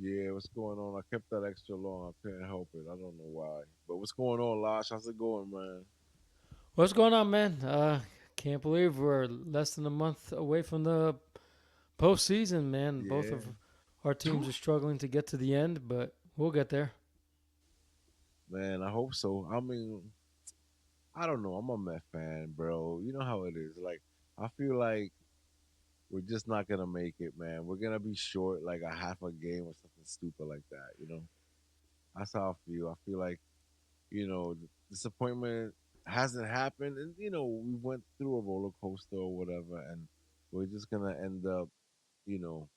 Yeah, what's going on? I kept that extra long. I couldn't help it. I don't know why. But what's going on, Lash? How's it going, man? What's going on, man? Can't believe we're less than a month away from the postseason, man. Both Yeah. of our teams Phew. are struggling to get to the end, but we'll get there. Man, I hope so. I mean, I don't know. I'm a Met fan, bro. You know how it is. Like, I feel like we're just not gonna make it, man. We're gonna be short like a half a game or something stupid like that. That's how I feel. I feel like, disappointment hasn't happened and we went through a roller coaster or whatever and we're just gonna end up, you know,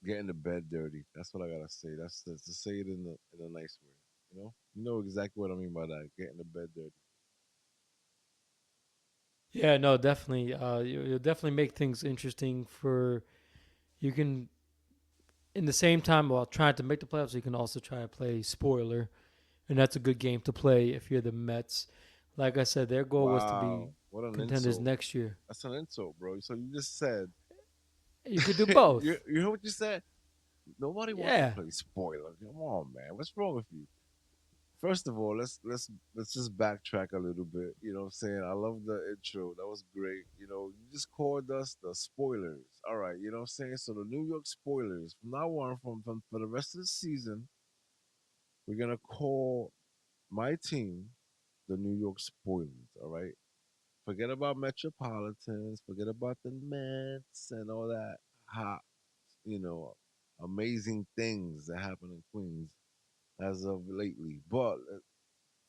getting the bed dirty. That's what I gotta say. That's to say it in a nice way. You know exactly what I mean by that. Getting the bed dirty. Yeah, no, definitely. You'll definitely make things interesting for you can in the same time while trying to make the playoffs. You can also try to play spoiler, and that's a good game to play if you're the Mets. Like I said, their goal was to be Wow, what an contenders insult! next year. That's an insult, bro. So you just said You could do you both. you heard what you said. Nobody wants to Yeah, play spoiler. Come on, man. What's wrong with you? First of all, let's just backtrack a little bit. You know what I'm saying? I love the intro. That was great. You just called us the spoilers. All right, you know what I'm saying? So the New York spoilers. From now on, from for the rest of the season, we're gonna call my team the New York spoilers. All right. Forget about Metropolitans, forget about the Mets and all that hot, you know, amazing things that happen in Queens as of lately. But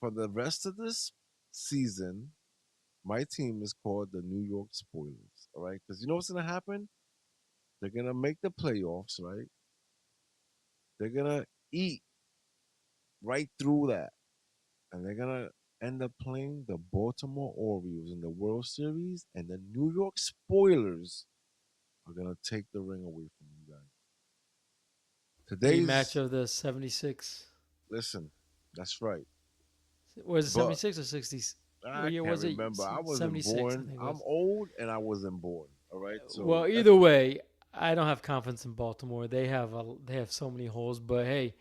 for the rest of this season, my team is called the New York Spoilers. All right, because you know what's gonna happen? They're gonna make the playoffs, right? They're gonna eat right through that, and they're gonna end up playing the Baltimore Orioles in the World Series, and the New York Spoilers are gonna take the ring away from you guys. rematch Today's of the '76. listen, that's right. Was it But 76 or 60? What I year can't was it? remember. I wasn't 76, I born. think it I'm was. old and I wasn't born. All right. So Well, that's either way, I don't have confidence in Baltimore. They have so many holes, but hey,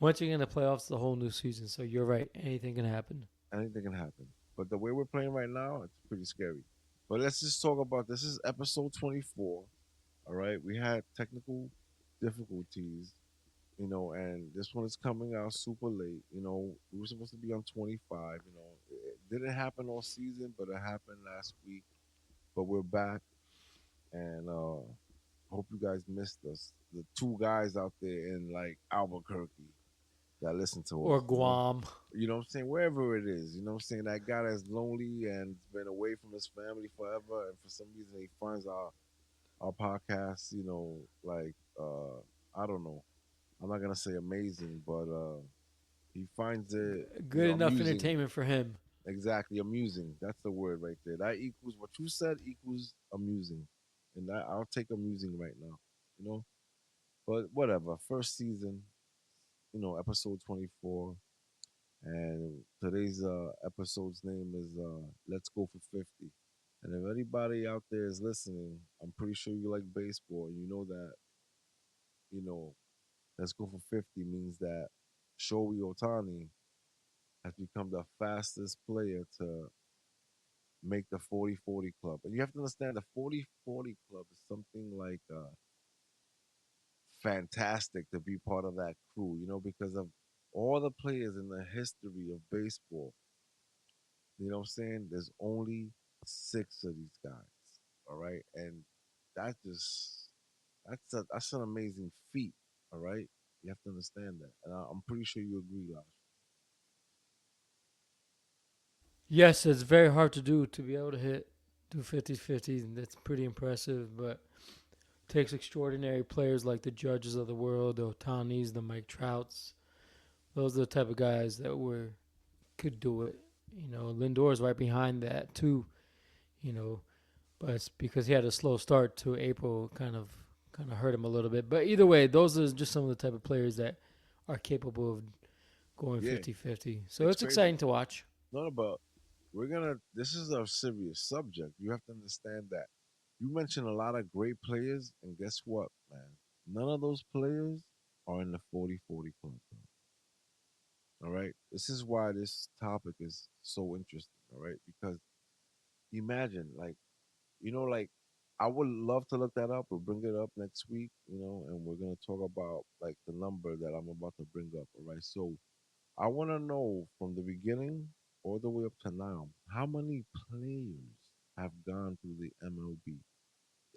once you get in the playoffs, it's a whole new season. So you're right. Anything can happen. anything can happen. But the way we're playing right now, it's pretty scary. But let's just talk about this is episode 24. All right. We had technical difficulties, and this one is coming out super late. We were supposed to be on 25. It didn't happen all season, but it happened last week. But we're back, and hope you guys missed us. The two guys out there in like Albuquerque that listen to us. Or Guam. You know what I'm saying? Wherever it is, you know what I'm saying? That guy that's lonely and been away from his family forever, and for some reason he finds our podcast. Like I don't know. I'm not gonna say amazing, but he finds it, Good enough amusing. entertainment for him. Exactly, amusing. That's the word right there. That equals what you said equals amusing, and I'll take amusing right now. You know, but whatever. First season, episode 24, and today's episode's name is "Let's Go for 50." And if anybody out there is listening, I'm pretty sure you like baseball. You know that you know "Let's Go for 50" means that Shohei Ohtani has become the fastest player to make the 40-40 club. And you have to understand the 40-40 club is something like fantastic to be part of that crew, because of all the players in the history of baseball. You know what I'm saying? There's only six of these guys. All right. And that just that's an amazing feat. All right. You have to understand that. And I'm pretty sure you agree, Lash. Yes, it's very hard to do to be able to do 50-50, and that's pretty impressive. But it takes extraordinary players like the Judges of the world, the Otanis, the Mike Trouts. Those are the type of guys that could do it. Lindor's right behind that too. You know, but it's because he had a slow start to April, kind of hurt him a little bit. But either way, those are just some of the type of players that are capable of going Yeah. 50-50. So It's it's crazy. exciting to watch. Not about this is a serious subject. You have to understand that. You mentioned a lot of great players, and guess what, man? None of those players are in the 40-40 club. All right. This is why this topic is so interesting. All right. Because imagine, like, like, I would love to look that up or bring it up next week, and we're going to talk about, like, the number that I'm about to bring up. All right. So I want to know from the beginning all the way up to now, how many players have gone through the MLB?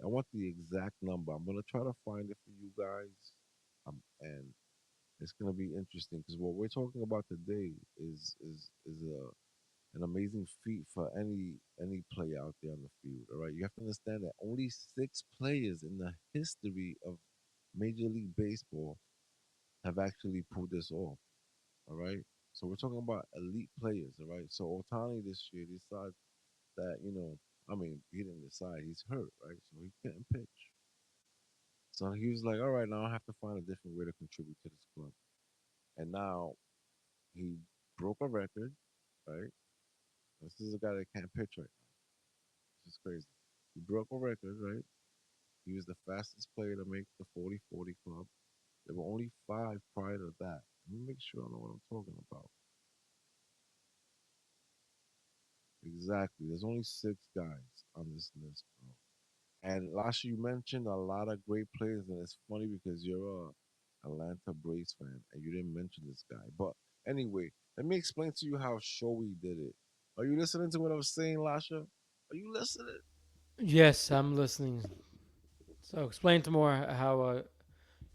I want the exact number. I'm going to try to find it for you guys. And it's going to be interesting because what we're talking about today is an amazing feat for any player out there on the field. All right, you have to understand that only 6 players in the history of Major League Baseball have actually pulled this off. All right, so we're talking about elite players. All right, so Otani this year decides that I mean, he didn't decide, he's hurt, right? So he couldn't pitch. So he was like, all right, now I have to find a different way to contribute to this club. And now he broke a record, right? This is a guy that can't pitch right now. This is crazy. He broke a record, right? He was the fastest player to make the 40-40 club. There were only 5 prior to that. Let me make sure I know what I'm talking about. Exactly. There's only 6 guys on this list, bro. And last year you mentioned a lot of great players, and it's funny because you're a Atlanta Braves fan and you didn't mention this guy. But anyway, let me explain to you how Shoei did it. Are you listening to what I was saying, Lasha? Are you listening? Yes, I'm listening. So explain to more how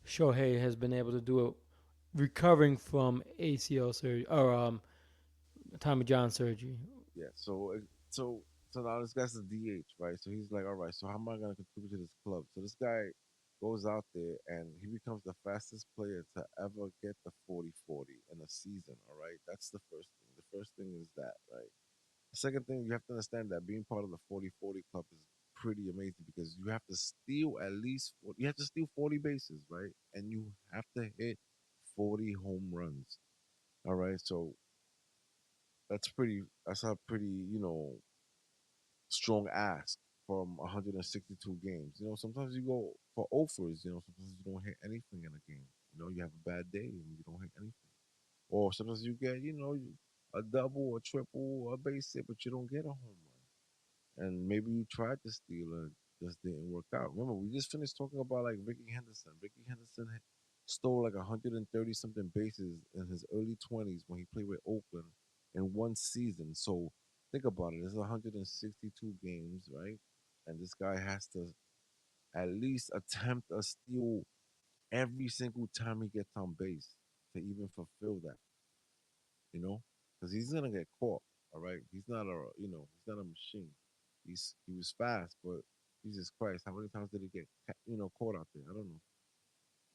Shohei has been able to do it, recovering from ACL surgery or Tommy John surgery. Yeah. So now this guy's a DH, right? So he's like, all right. So how am I gonna contribute to this club? So this guy goes out there and he becomes the fastest player to ever get the 40-40 in a season. All right. That's the first thing. The first thing is that, right? The second thing, you have to understand that being part of the 40-40 club is pretty amazing because you have to steal at least you have to steal 40 bases, right? And you have to hit 40 home runs. All right. So that's a pretty, strong ask from 162 games. Sometimes you go for offers, sometimes you don't hit anything in a game. You have a bad day and you don't hit anything. Or sometimes you get, a double, a triple, a base hit, but you don't get a home run. And maybe you tried to steal and just didn't work out. Remember, we just finished talking about like Ricky Henderson. Ricky Henderson stole like 130 something bases in his early 20s when he played with Oakland in one season. So think about it. There's 162 games, right? And this guy has to at least attempt a steal every single time he gets on base to even fulfill that, you know? Because he's gonna get caught. All right, he's not a machine. He was fast, but Jesus Christ, how many times did he get caught out there? I don't know.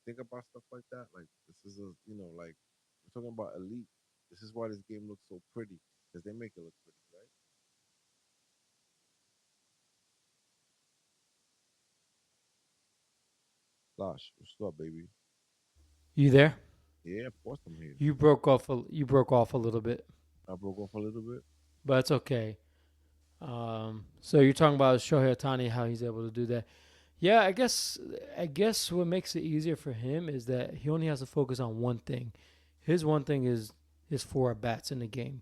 Think about stuff like that. Like this is like we're talking about elite. This is why this game looks so pretty because they make it look pretty, right? Gosh, what's up, baby? You there? Yeah, of course I'm here. You broke off. You broke off a little bit, I broke off a little bit. but it's okay. So you're talking about Shohei Ohtani, how he's able to do that. Yeah, I guess what makes it easier for him is that he only has to focus on one thing. His one thing is his 4 at bats in the game.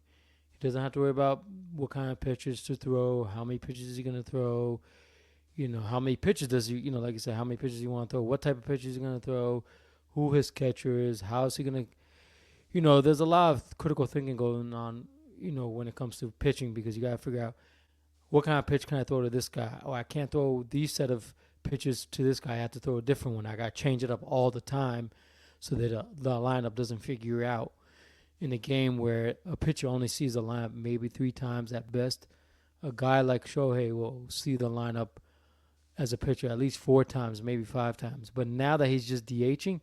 He doesn't have to worry about what kind of pitches to throw, how many pitches is he gonna throw, how many pitches does he, like you said, how many pitches you want to throw, what type of pitches he's gonna throw, who his catcher is, how is he gonna, there's a lot of critical thinking going on, when it comes to pitching because you gotta figure out what kind of pitch can I throw to this guy? Oh, I can't throw these set of pitches to this guy. I have to throw a different one. I got to change it up all the time so that the lineup doesn't figure out in a game where a pitcher only sees the lineup maybe 3 times at best. A guy like Shohei will see the lineup as a pitcher at least 4 times, maybe 5 times. But now that he's just DHing,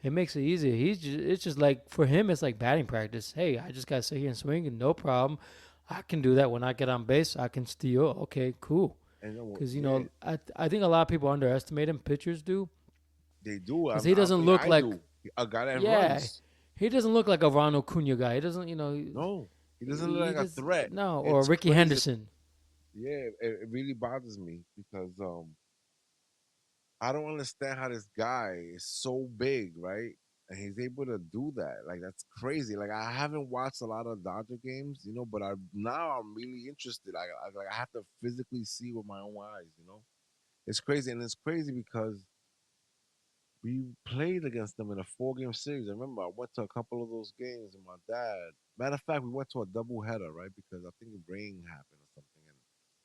it makes it easier. It's just like for him, it's like batting practice. Hey, I just gotta sit here and swing, and no problem. I can do that when I get on base. I can steal. Okay, cool. And Because yeah, I think a lot of people underestimate him. Pitchers do, they do. because he I doesn't think look I like, do. A guy that yeah, runs. he doesn't look like a Ronald Cunha guy. He doesn't, No, he doesn't look he like a does threat. no, or It's Ricky crazy. Henderson. Yeah, it really bothers me because I don't understand how this guy is so big, right? And he's able to do that. Like that's crazy. Like I haven't watched a lot of Dodger games, but I now I'm really interested. I have to physically see with my own eyes. It's crazy, and it's crazy because we played against them in a 4 game series. I remember I went to a couple of those games, and my dad. Matter of fact, we went to a double header, right? Because I think rain happened or something, and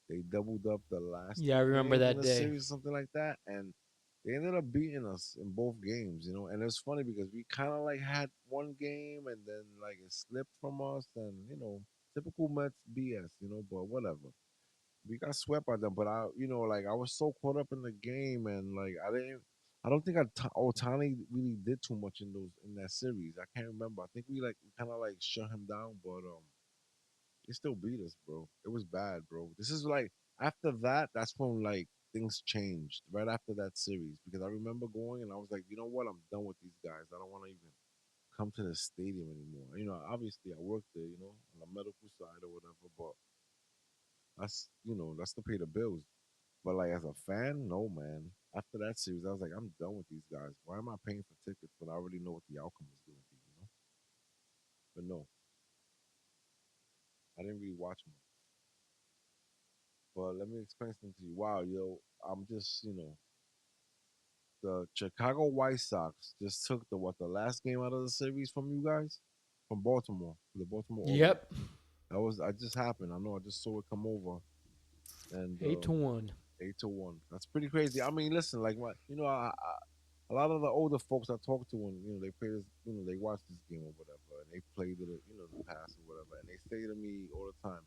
they doubled up the last Yeah, I two remember games in that the day. series, something like that, and they ended up beating us in both games. And it's funny because we kind of like had one game, and then like it slipped from us, and typical Mets BS, but whatever. We got swept by them, but like I was so caught up in the game, and like I don't think Otani really did too much in that series. I can't remember. I think we kind of like shut him down, but they still beat us, bro. It was bad, bro. This is like after that, that's when like things changed right after that series because I remember going and I was like, you know what, I'm done with these guys. I don't want to even come to the stadium anymore. Obviously I worked there, on the medical side or whatever, but that's to pay the bills. But like as a fan, no man. After that series, I was like, I'm done with these guys. Why am I paying for tickets when I already know what the outcome is going to be? But no, I didn't really watch much. But let me explain something to you. Wow, yo, I'm just the Chicago White Sox just took the last game out of the series from you guys, from Baltimore, the Baltimore Orioles. Yep, I just happened. I know. I just saw it come over, and 8-1. 8-1. That's pretty crazy. I mean, listen, like a lot of the older folks I talk to when they play this, they watch this game or whatever, and they played it, the past or whatever, and they say to me all the time,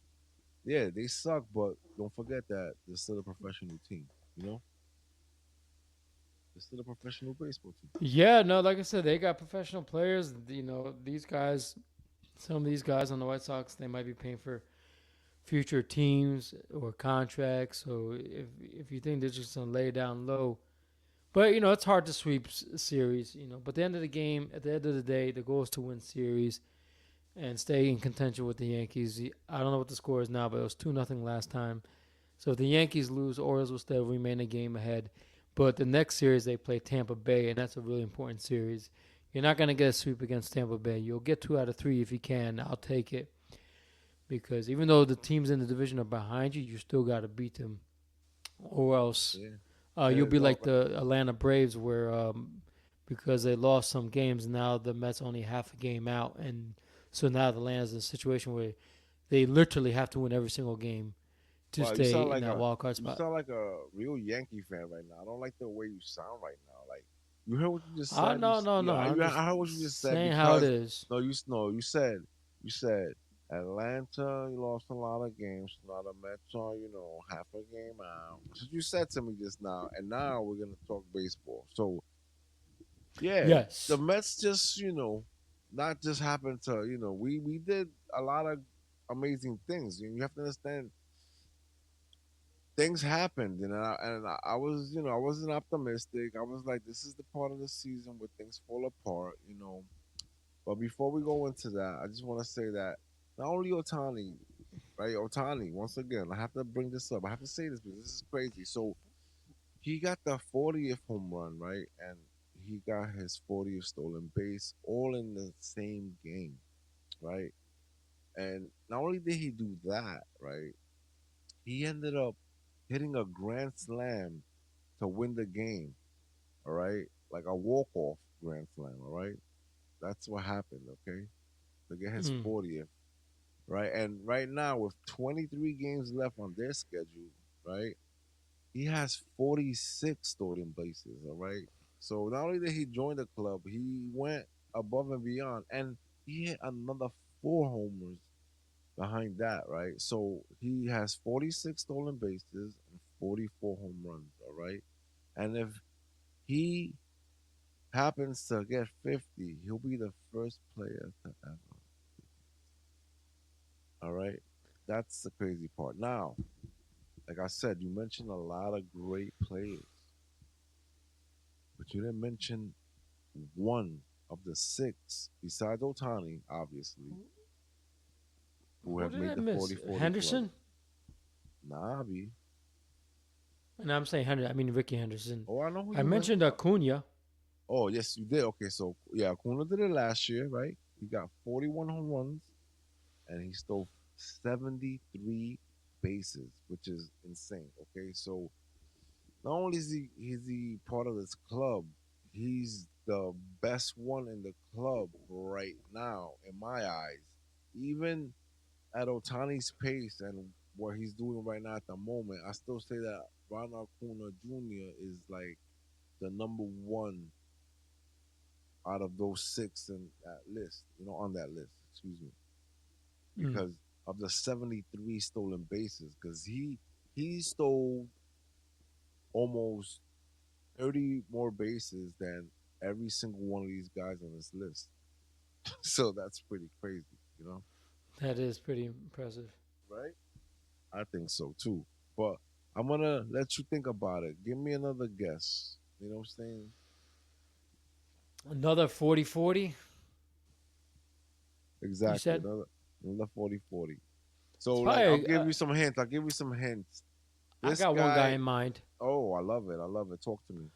yeah, they suck, but don't forget that they're still a professional team. You know, they're still a professional baseball team. Yeah, no, like I said, they got professional players. These guys, some of these guys on the White Sox, they might be paying for future teams or contracts. So if you think they're just gonna lay down low, but it's hard to sweep series. But at the end of the game, at the end of the day, the goal is to win series and stay in contention with the Yankees. I don't know what the score is now, but it was 2-0 last time. So if the Yankees lose, Orioles will still remain a game ahead. But the next series they play Tampa Bay, and that's a really important series. You're not going to get a sweep against Tampa Bay. You'll get 2 out of 3 if you can. I'll take it because even though the teams in the division are behind you, you still got to beat them, or else Yeah, you'll and be no, like the Atlanta Braves, where because they lost some games, now the Mets only half a game out, and so now Atlanta's in a situation where they literally have to win every single game to wow, stay in that wild card you spot. sound like a real Yankee fan right now. I don't like the way you sound right now. Like you heard what you just Oh said. no no no! I'm I just heard what you just said saying how it because is. no, no, you said Atlanta you lost a lot of games. Now the Mets are half a game out. That's what you said to me just now, and now we're gonna talk baseball. So yeah, the Yes. Mets just not just happened to we did a lot of amazing things. You have to understand things happened, and I was, I wasn't optimistic. I was like, this is the part of the season where things fall apart. But before we go into that, I just want to say that not only Otani, right? Otani, once again, I have to bring this up. I have to say this because this is crazy. So he got the 40th home run, right? And he got his 40th stolen base all in the same game, right? And not only did he do that, right? He ended up hitting a grand slam to win the game. All right, like a walk off grand slam. All right, that's what happened. Okay, to get his Mm. 40th. Right, and right now with 23 games left on their schedule, right, he has 46 stolen bases. All right, so not only did he join the club, he went above and beyond, and he hit another 4 homers behind that. Right, so he has 46 stolen bases and 44 home runs. All right, and if he happens to get 50, he'll be the first player to ever. All right. That's the crazy part. Now, like I said, you mentioned a lot of great players, but you didn't mention one of the six, besides Otani, obviously, who Who have did made I the miss? 40-40 club. Henderson? Nabi, And I'm saying Henderson. I mean Ricky Henderson. Oh, I know who I you meant. mentioned Acuna. Oh, yes, you did. Okay, so yeah, Acuna did it last year, right? He got 41 home runs and he stole 73 bases, which is insane. Okay, so not only is he part of this club, he's the best one in the club right now, in my eyes. Even at Otani's pace and what he's doing right now at the moment, I still say that Ronald Acuna Jr. is like the number one out of those six in that list, on that list, excuse me, Mm, because of the 73 stolen bases, because he stole almost 30 more bases than every single one of these guys on this list. So that's pretty crazy, that is pretty impressive. right? I think so too. But I'm gonna let you think about it. Give me another guess. You know what I'm saying? Another 40-40. You Exactly. said Another 40-40. So it's like I'll probably. give you some hints. I'll give you some hints. I This got one guy guy, in mind. oh, I love it. I love it. Talk to me.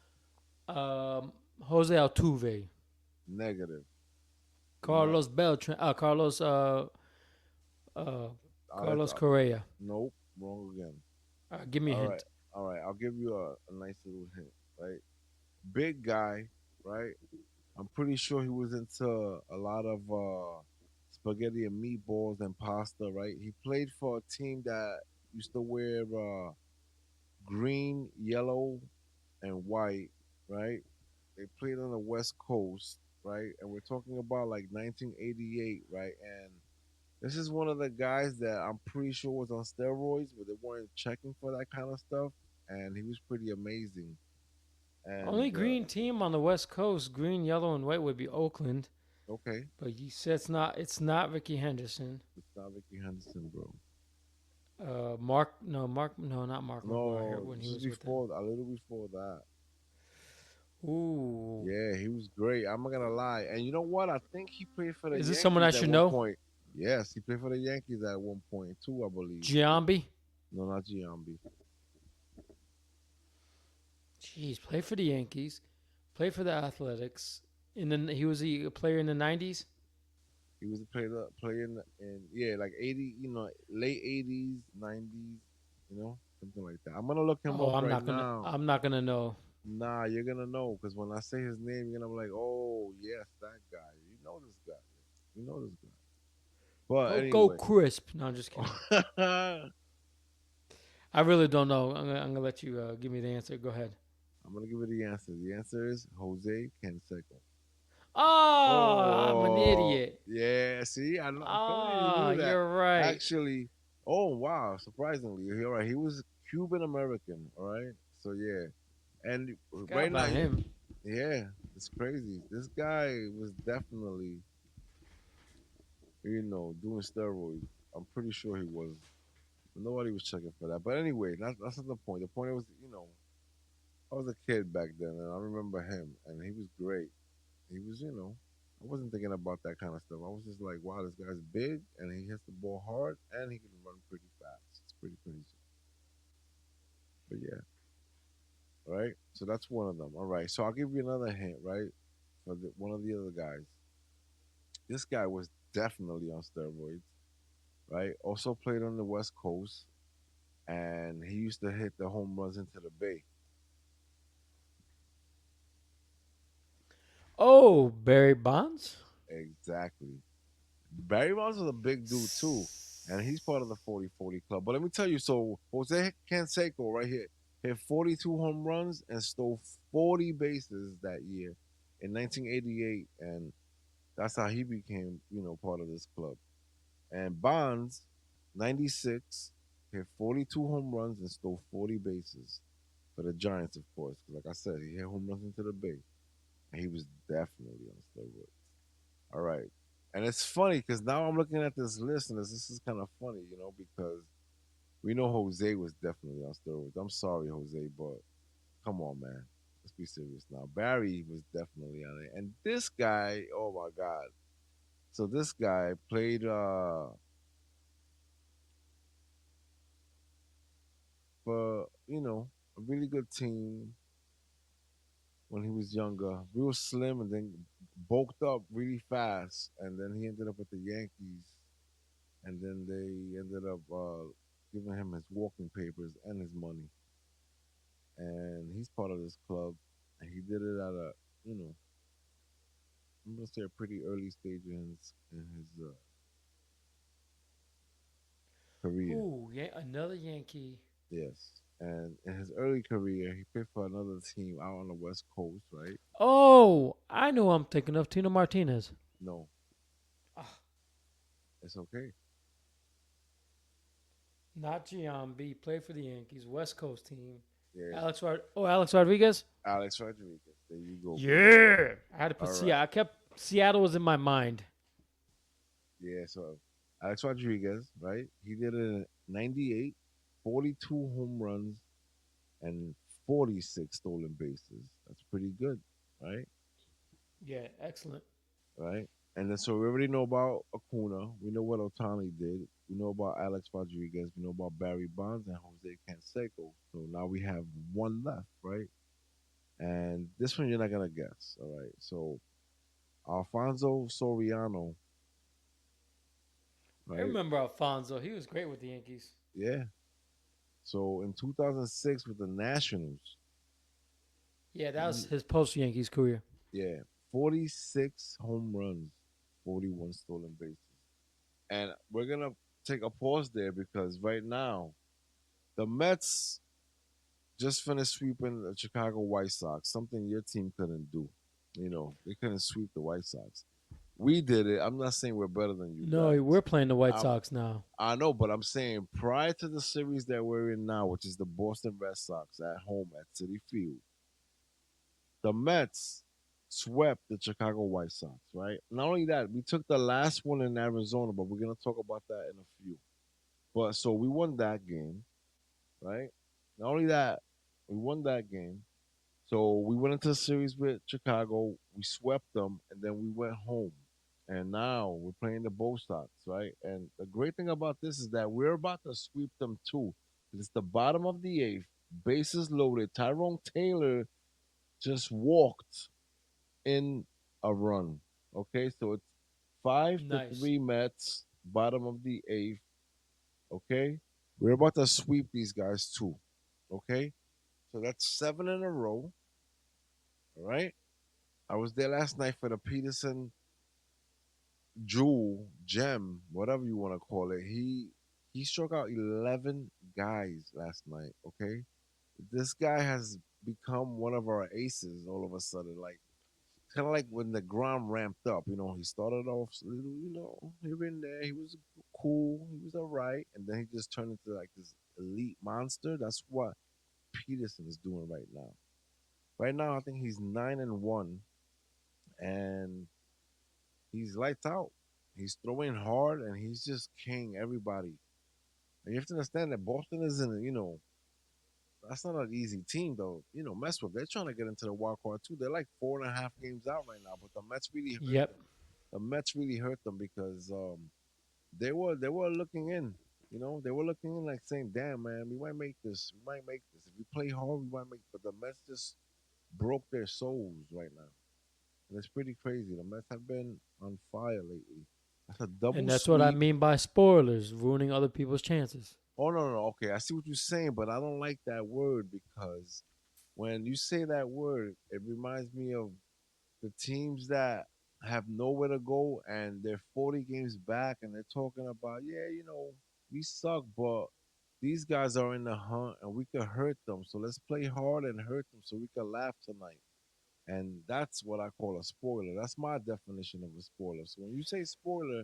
Jose Altuve, Negative. No, Carlos Beltran, uh, that's Carlos Correa. nope. Wrong again. Give me a All right. hint. All right. I'll give you a nice little hint. Right. Big guy. Right. I'm pretty sure he was into a lot of spaghetti and meatballs and pasta. Right. He played for a team that used to wear green, yellow, and white. Right. They played on the West Coast. Right. And we're talking about like 1988. Right. And this is one of the guys that I'm pretty sure was on steroids, but they weren't checking for that kind of stuff. And he was pretty amazing. And Only green team on the West Coast, green, yellow, and white would be Oakland. okay, But you said it's not. It's not Ricky Henderson. it's not Ricky Henderson, bro. Mark. No, not Mark McGuire No, when he this is was with them. before, a little before that. Ooh, Yeah, he was great. I'm not gonna lie. And you know what? I think he played for the is this someone I Yankees at should one know? point. Yes, he played for the Yankees at one point too, I believe. Giambi. No, not Giambi. Jeez, played for the Yankees, played for the Athletics. He was a player in the '90s. He was a player playing in yeah, like 80, late 80s, 90s, something like that. I'm gonna look him Oh, up right now. I'm not gonna know. Nah, you're gonna know because when I say his name, you're gonna be like, "Oh, yes, that guy. You know this guy. You know this guy." But Go anyway, crisp. No, I'm just kidding. I'm I really don't know. I'm gonna let you give me the answer. Go ahead. gonna give you the answer. The answer is Jose Canseco. Oh, I'm an Oh, idiot. yeah. See, I'm telling you, you Oh, knew that. you're right. Actually, oh wow, surprisingly, you're right. He was Cuban American. All right. So yeah, and Forgot right now, about him. yeah, it's crazy. This guy was definitely, doing steroids. I'm pretty sure he was. Nobody was checking for that. But anyway, that's not the point. The point was, I was a kid back then, and I remember him, and he was great. He was, I wasn't thinking about that kind of stuff. I was just like, wow, this guy's big, and he hits the ball hard, and he can run pretty fast. It's pretty crazy. But yeah, all right. So that's one of them. All right. So I'll give you another hint, right? For one of the other guys. This guy was definitely on steroids, right? Also played on the West Coast, and he used to hit the home runs into the bay. Oh, Barry Bonds. Exactly. Barry Bonds is a big dude too, and he's part of the 40-40 club. But let me tell you, so Jose Canseco right here hit 42 home runs and stole 40 bases that year in 1988, and that's how he became, part of this club. And Bonds, 96, hit 42 home runs and stole 40 bases for the Giants, of course. 'Cause like I said, he hit home runs into the bay, and he was definitely on steroids. All right. And it's funny because now I'm looking at this list and this is kind of funny, because we know Jose was definitely on steroids. I'm sorry, Jose, but come on, man. Let's be serious now. Barry was definitely on it. And this guy, oh my God. So this guy played for, a really good team when he was younger, real slim, and then bulked up really fast, and then he ended up with the Yankees, and then they ended up giving him his walking papers and his money, and he's part of this club, and he did it at a, you know, I'm gonna say a pretty early stage in his career. Ooh, yeah, another Yankee. Yes, and in his early career, he played for another team out on the West Coast, right? Oh, I know who I'm thinking of. Tino Martinez. No, Ah, it's okay. not Giambi. Played for the Yankees, West Coast team. Yeah, Alex Rodriguez. Alex Rodriguez. There you go, baby. Yeah, I had to put All Seattle. right. I kept Seattle was in my mind. Yeah, so Alex Rodriguez, right? He did it in 98, 42 home runs, and 46 stolen bases. That's pretty good, right? Yeah, excellent. Right? And then so we already know about Acuna. We know what Otani did. We know about Alex Rodriguez. We know about Barry Bonds and Jose Canseco. So now we have one left, right? And this one you're not gonna guess. All right. So Alfonso Soriano, I right? remember Alfonso. He was great with the Yankees. Yeah. So in 2006 with the Nationals, Yeah, that was he, his post Yankees career. yeah, 46 home runs, 41 stolen bases. And we're gonna take a pause there because right now the Mets just finished sweeping the Chicago White Sox, something your team couldn't do. You know, they couldn't sweep the White Sox. We did it. I'm not saying we're better than you No, guys. we're playing the White I'm, Sox now. I know, but I'm saying prior to the series that we're in now, which is the Boston Red Sox at home at Citi Field, the Mets swept the Chicago White Sox, right? Not only that, we took the last one in Arizona, but we're gonna talk about that in a few. But so we won that game, right? Not only that, we won that game. So we went into the series with Chicago, we swept them, and then we went home. And now we're playing the Bo Sox, right? And the great thing about this is that we're about to sweep them too. It's the bottom of the eighth, bases loaded. Tyrone Taylor just walked in a run. Okay, so it's five to Nice. three Mets, bottom of the eighth. Okay, we're about to sweep these guys too. Okay, so that's seven in a row. All right, I was there last night for the Peterson Jewel Gem, whatever you want to call it. He struck out 11 guys last night. Okay, this guy has become one of our aces all of a sudden. Like kind of like when the Grom ramped up. You know, he started off a little, here and there. He was cool. He was all right, and then he just turned into like this elite monster. That's what Peterson is doing right now. Right now, I think he's 9-1, and he's lights out. He's throwing hard, and he's just king everybody. And you have to understand that Boston isn't, that's not an easy team though. Mess with. They're trying to get into the wild card too. They're like 4.5 games out right now, but the Mets really hurt Yep. them. The Mets really hurt them because they were looking in. They were looking in like saying, "Damn, man, we might make this. We might make this. If we play hard, we might make." But the Mets just broke their souls right now, and it's pretty crazy. The Mets have been on fire lately. That's a And double that's what I sweep. mean by spoilers, ruining other people's chances. Oh no, no, no. Okay, I see what you're saying, but I don't like that word because when you say that word, it reminds me of the teams that have nowhere to go and they're 40 games back and they're talking about, yeah, we suck, but these guys are in the hunt and we could hurt them. So let's play hard and hurt them so we can laugh tonight. And that's what I call a spoiler. That's my definition of a spoiler. So when you say spoiler,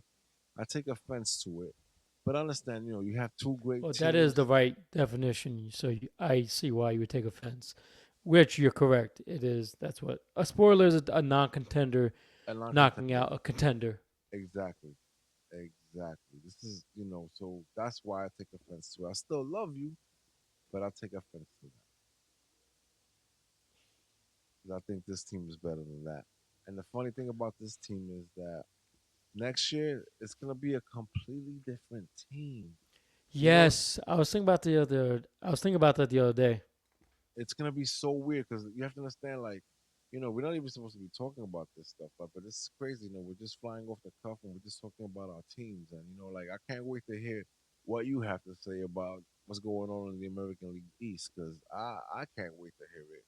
I take offense to it. But understand, you have two great Well, that is the teams. right definition. So I see why you would take offense. Which you're correct. It is. That's what a spoiler is. A non-contender And non knocking contender. out a contender. Exactly. Exactly. This is, so that's why I take offense to it. I still love you, but I take offense to that. Because I think this team is better than that. And the funny thing about this team is that next year it's gonna be a completely different team. You know, Yes, I was thinking about the other. I was thinking about that the other day. it's gonna be so weird because you have to understand, like, we're not even supposed to be talking about this stuff, but it's crazy. We're just flying off the cuff and we're just talking about our teams, and like I can't wait to hear what you have to say about what's going on in the American League East because I can't wait to hear it.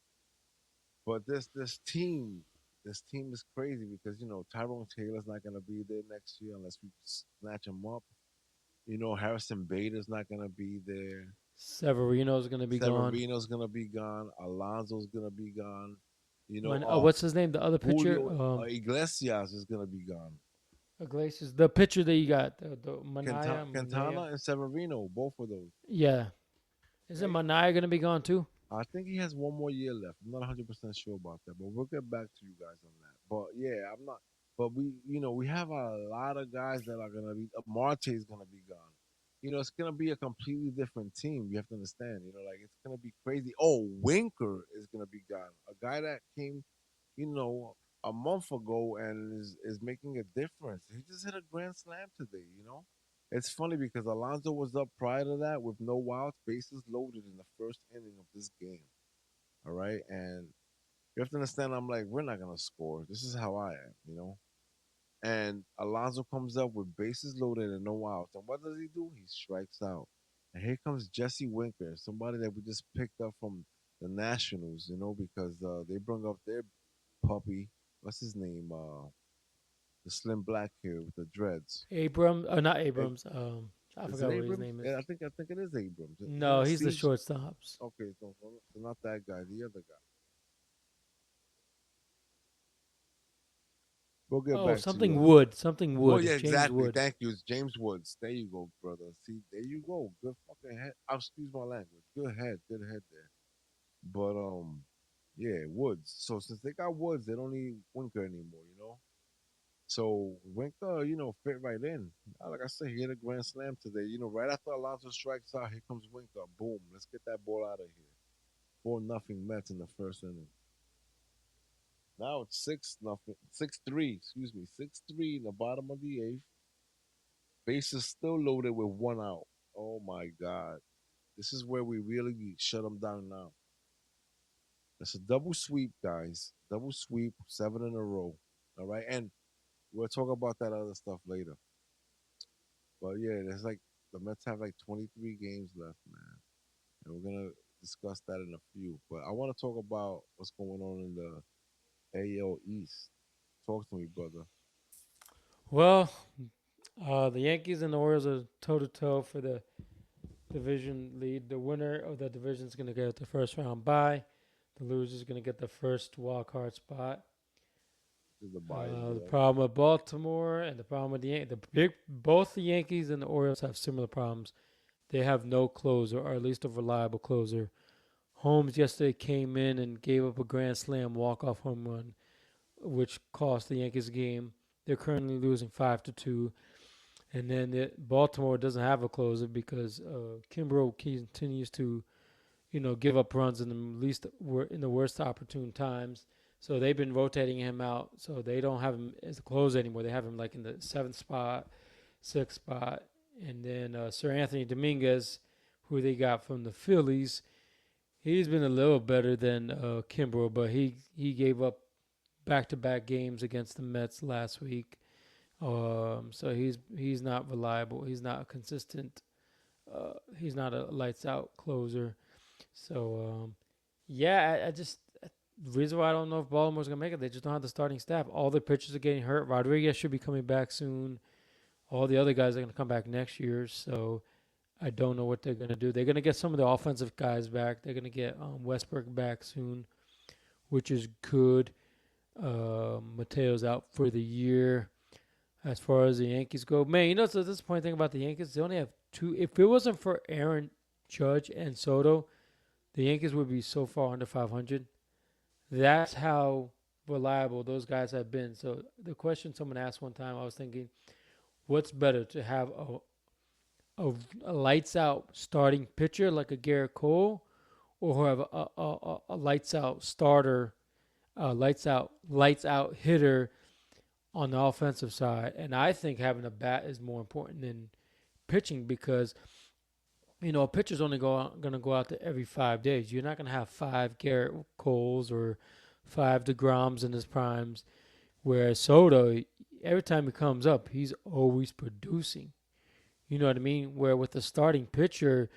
But this team is crazy because Tyrone Taylor's not gonna be there next year unless we snatch him up. Harrison Bader's not gonna be there. Severino's gonna be gone. Severino's gonna be gone. Alonso's gonna be gone. You know, Man, uh, what's his name? The other pitcher, Julio Iglesias is gonna be gone. Iglesias. The pitcher that you got, the Manaya. Quintana and Severino, both of those. Yeah, isn't Okay, Manaya gonna be gone too? I think he has one more year left. I'm not 100% sure about that, but we'll get back to you guys on that. But yeah, I'm not. But we have a lot of guys that are gonna be. Marte is gonna be gone. It's gonna be a completely different team. You have to understand. Like it's gonna be crazy. Oh, Winker is gonna be gone. A guy that came, you know, a month ago and is making a difference. He just hit a grand slam today. It's funny because Alonso was up prior to that with no outs, bases loaded in the first inning of this game. All right, and you have to understand. I'm like, we're not gonna score. This is how I am. And Alonso comes up with bases loaded and no outs. And what does he do? He strikes out. And here comes Jesse Winker, somebody that we just picked up from the Nationals, because they brought up their puppy. What's his name? The slim black kid with the dreads. Abram, not Eh, Abrams. I Is it forgot what his Abrams? name is. Yeah, I think it is Abrams. Isn't No, it he's the Steve? shortstops. Okay, so not that guy, the other guy. We'll get Oh, back to you something on that. Wood. Something Well, yeah, Wood. James exactly. Wood. Thank you. It's James Woods. There you go, brother. See, there you go. Good fucking head. Excuse my language. Good head there. But yeah, Woods. So since they got Woods, they don't need Winker anymore. So Winker, fit right in. Like I said, he hit a grand slam today. Right after Alonso strikes out, here comes Winker. Boom. Let's get that ball out of here. 4-0 Mets in the first inning. Now it's 6-0, 6-3. Excuse me, 6-3 in the bottom of the eighth. Bases still loaded with one out. Oh my God. This is where we really shut them down now. It's a double sweep, guys. Double sweep, 7 in a row. All right. And we'll talk about that other stuff later. But yeah, there's like the Mets have like 23 games left, man. And we're going to discuss that in a few. But I want to talk about what's going on in the AL East. Talk to me, brother. Well, the Yankees and the Orioles are toe to toe for the division lead. The winner of the division is going to get the first round bye. The loser is going to get the first wild card spot. This is the bias, The yeah. problem with Baltimore and the problem with both the Yankees and the Orioles have similar problems. They have no closer, or at least a reliable closer. Holmes yesterday came in and gave up a grand slam walk-off home run, which cost the Yankees a game. They're currently losing 5-2. And then Baltimore doesn't have a closer because Kimbrel continues to, give up runs in the worst opportune times. So they've been rotating him out. So they don't have him as a closer anymore. They have him like in the seventh spot, sixth spot, and then Sir Anthony Dominguez, who they got from the Phillies. He's been a little better than Kimbrel, but he gave up back-to-back games against the Mets last week. So he's not reliable. He's not a consistent. He's not a lights out closer. So yeah, I just the reason why I don't know if Baltimore's gonna make it, they just don't have the starting staff. All the pitchers are getting hurt. Rodriguez should be coming back soon. All the other guys are gonna come back next year. So I don't know what they're gonna do. They're gonna get some of the offensive guys back. They're gonna get Westbrook back soon, which is good. Mateo's out for the year. As far as the Yankees go, man, it's the disappointing thing about the Yankees. They only have two. If it wasn't for Aaron Judge and Soto, the Yankees would be so far under 500. That's how reliable those guys have been. So the question someone asked one time, I was thinking, what's better to have a lights out starting pitcher like a Garrett Cole, or have a lights out starter, lights out hitter on the offensive side? And I think having a bat is more important than pitching because A pitcher's only going to go out there every 5 days. You're not going to have five Garrett Coles or five Degroms in his primes. Whereas Soto, every time he comes up, he's always producing. You know what I mean? Where with the starting pitcher,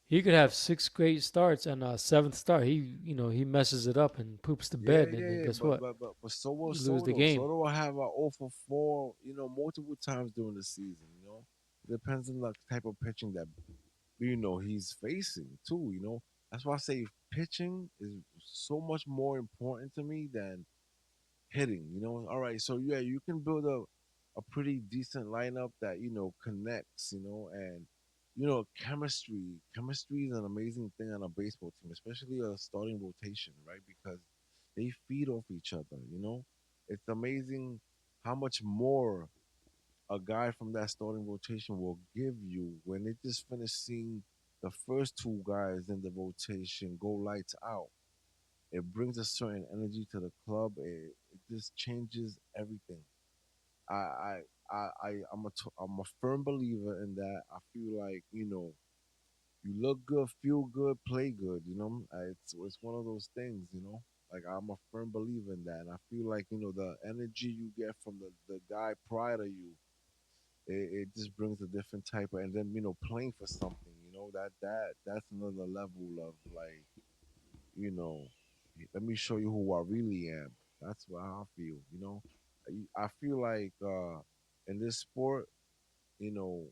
he could have six great starts, and seventh start, he messes it up and poops the Yeah, bed, and yeah, then yeah. guess But what? but but but so will You lose the Soto. game. Soto will have a 0 for 4, multiple times during the season. It depends on the type of pitching that he's facing too. That's why I say pitching is so much more important to me than hitting. All right, so yeah, you can build a pretty decent lineup that connects. And chemistry. Chemistry is an amazing thing on a baseball team, especially a starting rotation, right? Because they feed off each other. It's amazing how much more a guy from that starting rotation will give you when they just finish seeing the first two guys in the rotation go lights out. It brings a certain energy to the club. It just changes everything. I I I'm a firm believer in that. I feel like you look good, feel good, play good. It's one of those things. Like I'm a firm believer in that, and I feel like the energy you get from the guy prior to you, it just brings a different type of, and then playing for something. That's another level of like you know, let me show you who I really am. That's what I feel. I feel like in this sport, you know,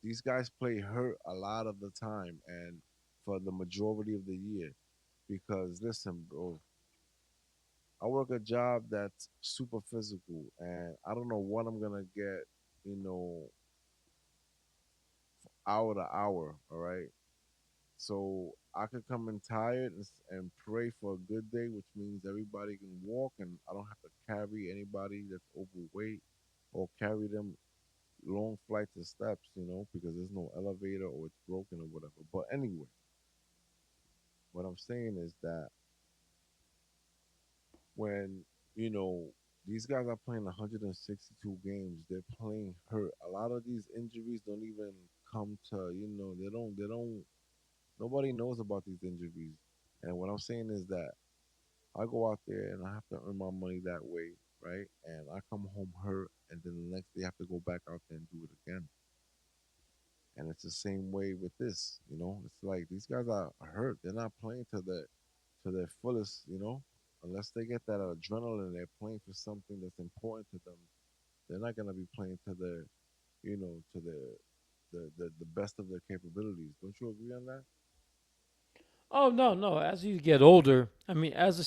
these guys play hurt a lot of the time and for the majority of the year. Because listen, bro, I work a job that's super physical, and I don't know what I'm gonna get, you know, hour to hour. All right, so I could come in tired and pray for a good day, which means everybody can walk and I don't have to carry anybody that's overweight or carry them long flights of steps, because there's no elevator or it's broken or whatever. But anyway, what I'm saying is that when, you know, these guys are playing 162 games, they're playing hurt. A lot of these injuries don't even come to, nobody knows about these injuries. And what I'm saying is that I go out there and I have to earn my money that way, right? And I come home hurt, and then the next day I have to go back out there and do it again. And it's the same way with this, It's like these guys are hurt; they're not playing to their fullest, Unless they get that adrenaline, they're playing for something that's important to them. They're not gonna be playing to the best of their capabilities. Don't you agree on that? Oh no, no. As you get older, I mean, as the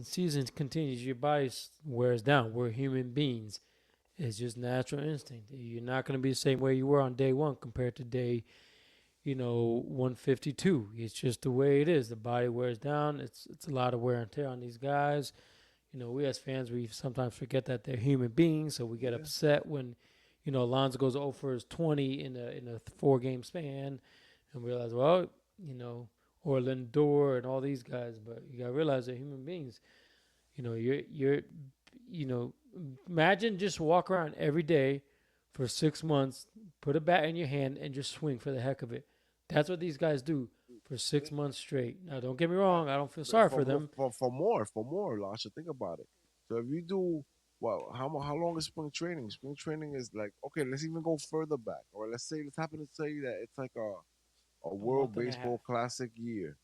season continues, your body wears down. We're human beings. It's just natural instinct. You're not going to be the same way you were on day one compared to day, 152. It's just the way it is. The body wears down. It's a lot of wear and tear on these guys. We as fans, we sometimes forget that they're human beings, so we get Yeah, upset when, Alonso goes over his 20 in a 4 game span, and realize, well, you know, or Lindor and all these guys, but you gotta realize they're human beings. You're you know, imagine just walk around every day for 6 months, put a bat in your hand, and just swing for the heck of it. That's what these guys do for six think months straight. Now, don't get me uh, wrong, I don't feel sorry for for more, them. Lasha, think about it. So if you do, well, how long is spring training? Spring training is like, okay, let's even go further back, or let's happen to say that it's like a A World month and a half. Baseball Classic year,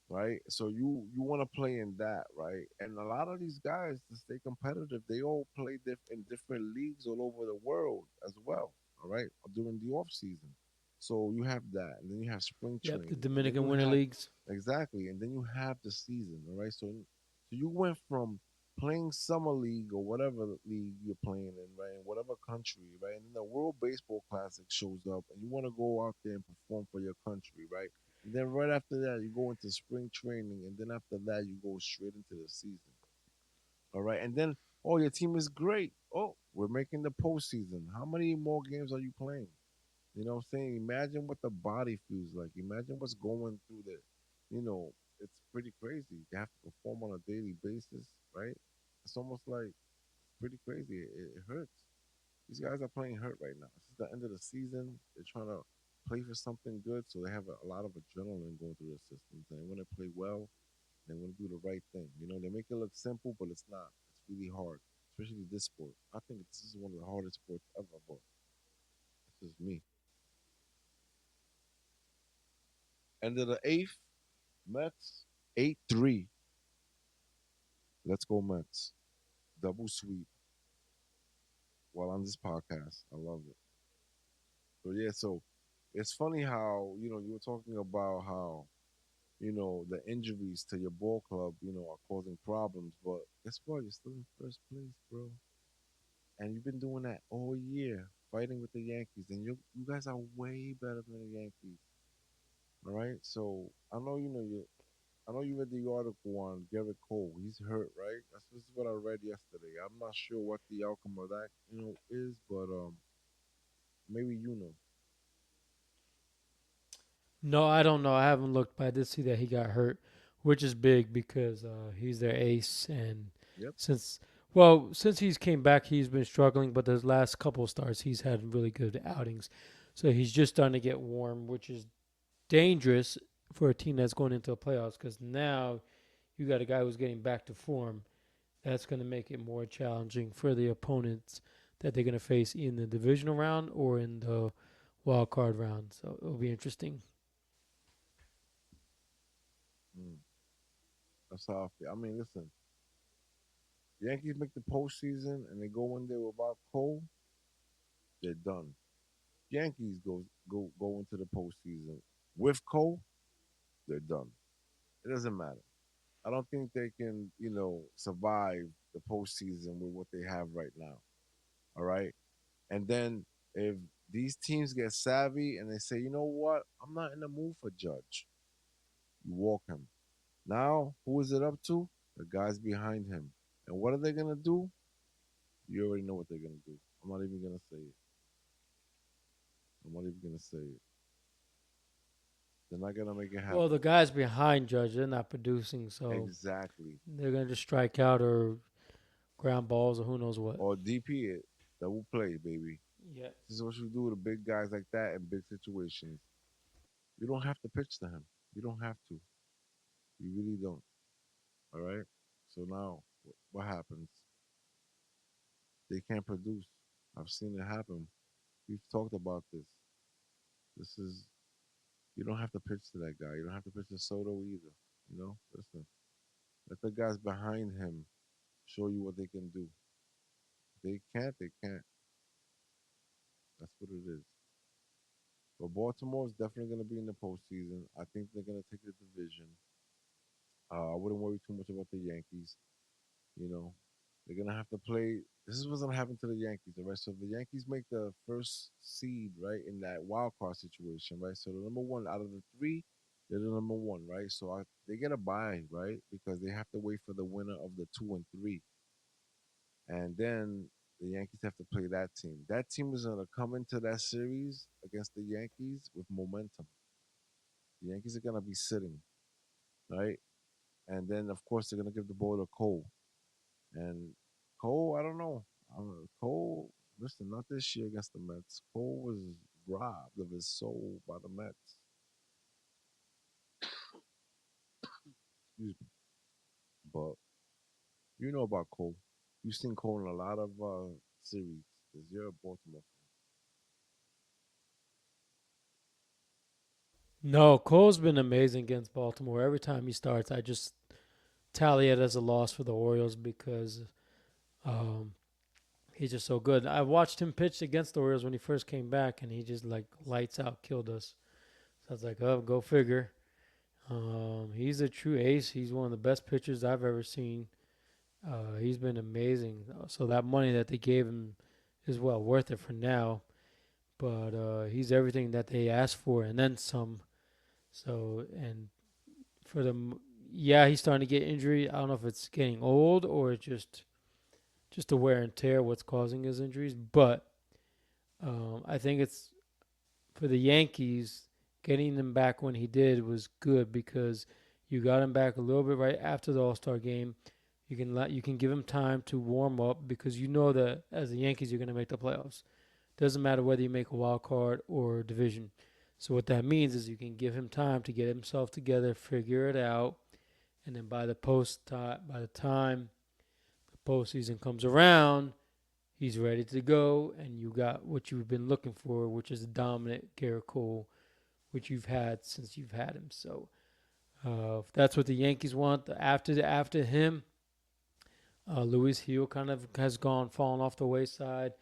right? So you want to play in that, right? And a lot of these guys to stay competitive, they all play in different leagues all over the world as well, all right, during the off season. So you have that, and then you have spring Yep, the training, and then Dominican you Winter have Leagues. exactly, and then you have the season, all right. So you went from playing summer league or whatever league you're playing in, right, in whatever country, right, and then the World Baseball Classic shows up, and you want to go out there and perform for your country, right? And then right after that, you go into spring training, and then after that, you go straight into the season. All right, and then oh, your team is great. Oh, we're making the postseason. How many more games are you playing? You know what I'm saying? Imagine what the body feels like. Imagine what's going through the, it's pretty crazy. You have to perform on a daily basis, right? It's almost like pretty crazy. It hurts. These guys are playing hurt right now. This is the end of the season. They're trying to play for something good, so they have a lot of adrenaline going through their systems. And they want to play well. They want to do the right thing. You know, they make it look simple, but it's not. It's really hard, especially this sport. I think this is one of the hardest sports ever. But this is me. End of the eighth, Mets 8-3. Let's go Mets. Double sweep while on this podcast. I love it. So yeah, so it's funny how you were talking about how the injuries to your ball club are causing problems, but guess what? You're still in first place, bro, and you've been doing that all year, fighting with the Yankees, and you guys are way better than the Yankees. All right, so I know you read the article on Garrett Cole. He's hurt, right? This is what I read yesterday. I'm not sure what the outcome of that is, but maybe you know. No, I don't know. I haven't looked, but I did see that he got hurt, which is big because he's their ace. And Yep. since, well, since he's came back, he's been struggling. But the last couple of starts, he's had really good outings. So he's just starting to get warm, which is dangerous for a team that's going into the playoffs because now you got a guy who's getting back to form. That's going to make it more challenging for the opponents that they're going to face in the divisional round or in the wild card round. So it'll be interesting. Mm, that's how I feel. I mean, listen, Yankees make the postseason and they go in there without Cole, they're done. Yankees go into the postseason with Cole, they're done. It doesn't matter. I don't think they can, survive the postseason with what they have right now. All right. And then if these teams get savvy and they say, you know what, I'm not in the mood for Judge, you walk him. Now, who is it up to? The guys behind him. And what are they gonna do? You already know what they're gonna do. I'm not even gonna say it. I'm not even gonna say it. They're not gonna make it Well, the happen. guys behind Judge, they're not producing, so Exactly. they're going to just strike out or ground balls or who knows what. Or DP it. That will play, baby. Yeah. This is what you do with big guys like that in big situations. You don't have to pitch to him. You don't have to. You really don't. All right. So now, what happens? They can't produce. I've seen it happen. We've talked about this. This is You don't have to pitch to that guy. You don't have to pitch to Soto either. Listen, let the guys behind him show you what they can do. They can't. They can't. That's what it is. But Baltimore is definitely going to be in the postseason. I think they're going to take the division. I wouldn't worry too much about the Yankees. You know, they're going to have to play. This is what's going to happen to the Yankees. All right. So the Yankees make the first seed, right, in that wild card situation, right? So the number one out of the three, they're the number one, right? So they get a bye, right, because they have to wait for the winner of the two and three, and then the Yankees have to play that team. That team is going to come into that series against the Yankees with momentum. The Yankees are going to be sitting, right? And then, of course, they're going to give the ball to Cole. And Cole, I don't know. Cole, listen, not this year against the Mets. Cole was robbed of his soul by the Mets. Excuse me. But you know about Cole. You've seen Cole in a lot of series because you're a Baltimore No, Cole's been amazing against Baltimore. Every time he starts, I just tally it as a loss for the Orioles because um, he's just so good. I watched him pitch against the Orioles when he first came back, and he just like lights out, killed us. So I was like, oh, go figure. He's a true ace. He's one of the best pitchers I've ever seen. He's been amazing. So that money that they gave him is well worth it for now. But he's everything that they asked for and then some. So and for them, yeah, he's starting to get injury. I don't know if it's getting old or just the wear and tear what's causing his injuries. But I think it's for the Yankees getting him back when he did was good because you got him back a little bit right after the All Star game. You can give him time to warm up because you know that as the Yankees you're going to make the playoffs. Doesn't matter whether you make a wild card or division. So what that means is you can give him time to get himself together, figure it out, and then by the time the postseason comes around, he's ready to go, and you got what you've been looking for, which is a dominant Garrett Cole, which you've had since you've had him. So if that's what the Yankees want, after him, Luis Hill kind of has gone fallen off the wayside.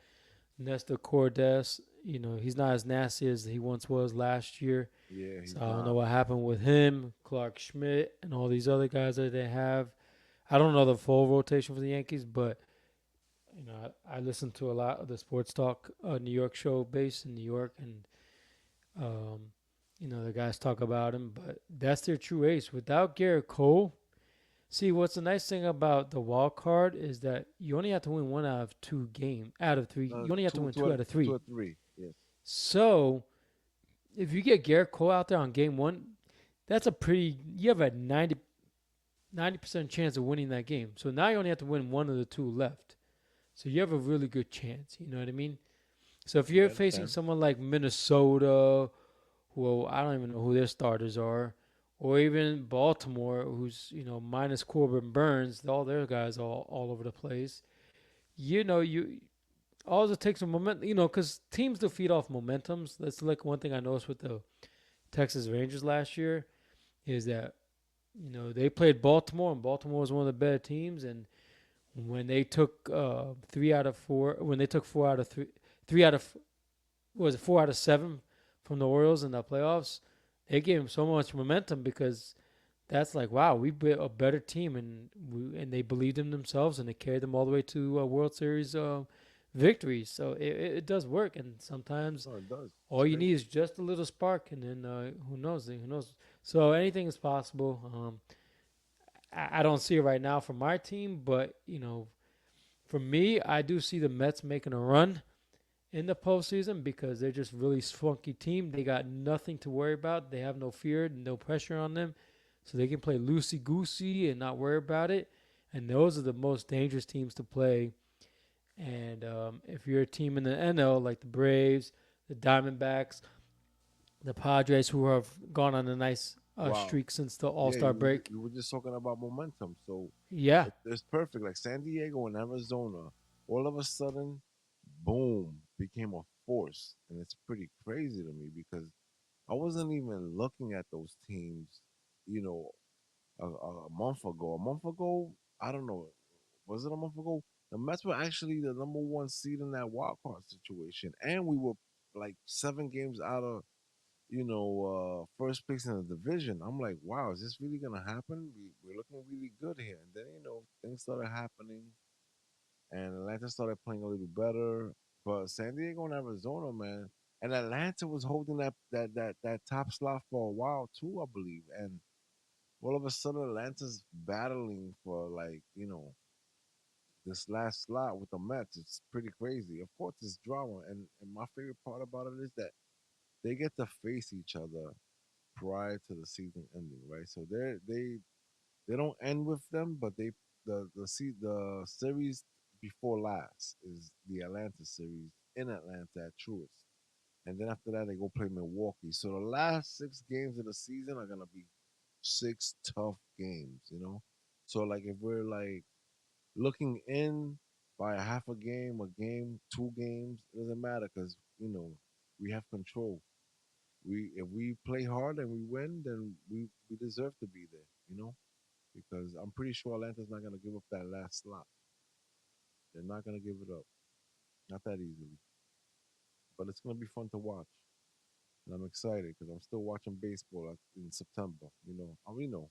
Nestor Cordes, he's not as nasty as he once was last year. Yeah, So he's I don't know not. what happened with him, Clark Schmidt, and all these other guys that they have. I don't know the full rotation for the Yankees, but I listen to a lot of the sports talk New York show based in New York, and um, the guys talk about him. But that's their true ace. Without Garrett Cole, see what's the nice thing about the wild card is that you only have to win one out of two games out of three. You only have to Two, win two, two out- out of two three. or three. Yes. So if you get Garrett Cole out there on game one, that's a pretty. You have a 90% chance of winning that game. So now you only have to win one of the two left. So you have a really good chance. You know what I mean? So if Yeah, you're I facing understand. someone like Minnesota, who I don't even know who their starters are, or even Baltimore, who's minus Corbin Burns, all their guys all over the place. You all it takes a moment. Because teams do feed off momentums. That's like one thing I noticed with the Texas Rangers last year is that they played Baltimore, and Baltimore was one of the better teams. And when they took 3 out of 4, when they took 4 out of 3, 3 out of what was it 4 out of 7 from the Orioles in the playoffs, they gave them so much momentum because that's like wow, we built a better team, and they believed in themselves, and they carried them all the way to World Series victories. So it does work, and sometimes No, it does. It's all you need crazy. is just a little spark, and then who knows? Who knows? So anything is possible. I don't see it right now for my team, but for me, I do see the Mets making a run in the postseason because they're just really funky team. They got nothing to worry about. They have no fear, no pressure on them, so they can play loosey goosey and not worry about it. And those are the most dangerous teams to play. And if you're a team in the NL like the Braves, the Diamondbacks, the Padres, who have gone on a nice Wow. streak since the All Yeah, Star break, you were just talking about momentum. So yeah, it's perfect. Like San Diego and Arizona, all of a sudden, boom, became a force. And it's pretty crazy to me because I wasn't even looking at those teams, you know, a month ago. A month ago, I don't know, was it a month ago? The Mets were actually the number one seed in that wild card situation, and we were like 7 games out of first place in the division. I'm like, wow, is this really gonna happen? We're looking really good here, and then things started happening, and Atlanta started playing a little better, but San Diego and Arizona, man. And Atlanta was holding that top slot for a while too, I believe. And all of a sudden Atlanta's battling for this last slot with the Mets. It's pretty crazy. Of course, it's drama, and my favorite part about it is that they get to face each other prior to the season ending, right? So they don't end with them, but the series before last is the Atlanta series in Atlanta at Truist, and then after that they go play Milwaukee. So the last 6 games of the season are gonna be 6 tough games. So like if we're like looking in by a half a game, 2 games, it doesn't matter because we have control. If we play hard and we win, then we deserve to be there. Because I'm pretty sure Atlanta's not gonna give up that last slot. They're not gonna give it up, not that easily. But it's gonna be fun to watch, and I'm excited because I'm still watching baseball in September. We know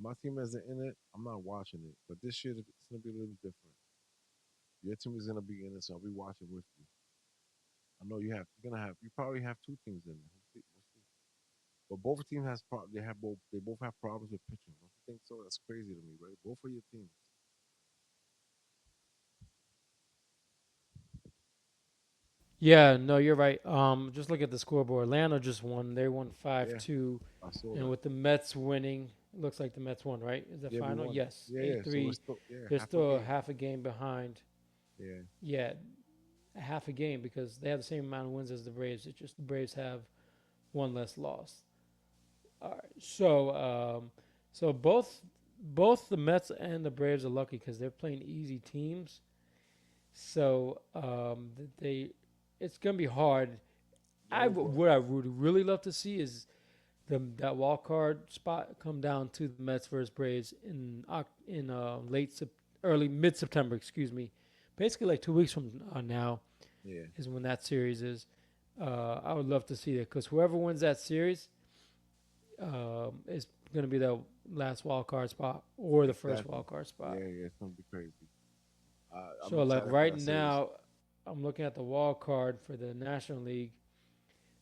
my team isn't in it. I'm not watching it, but this year it's gonna be a little different. Your team is gonna be in it, so I'll be watching with you. I know you probably have 2 teams in there. We'll see. But both teams they both have problems with pitching. Don't you think so? That's crazy to me, right? Both of your teams. yeah, no, you're right. Just look at the scoreboard. Atlanta just won. They won five Yeah, two, I saw and that. with the Mets winning. It looks like the Mets won, right? Is the Yeah, we final? won. Yes, Yeah, yeah. eight So we're three. still They're half a still a game. half a game behind. Yeah, Yeah, a half a game because they have the same amount of wins as the Braves. It's just the Braves have one less loss. All right. So both the Mets and the Braves are lucky because they're playing easy teams. So they it's gonna be hard. no, but What I would really love to see is that wild card spot come down to the Mets versus Braves in early mid September. Excuse me, basically like 2 weeks from now yeah, is when that series is. I would love to see that because whoever wins that series is going to be the last wild card spot or the first exactly. wild card spot. Yeah, yeah. It's gonna be crazy. I'm So like excited for right that series. now, I'm looking at the wild card for the National League: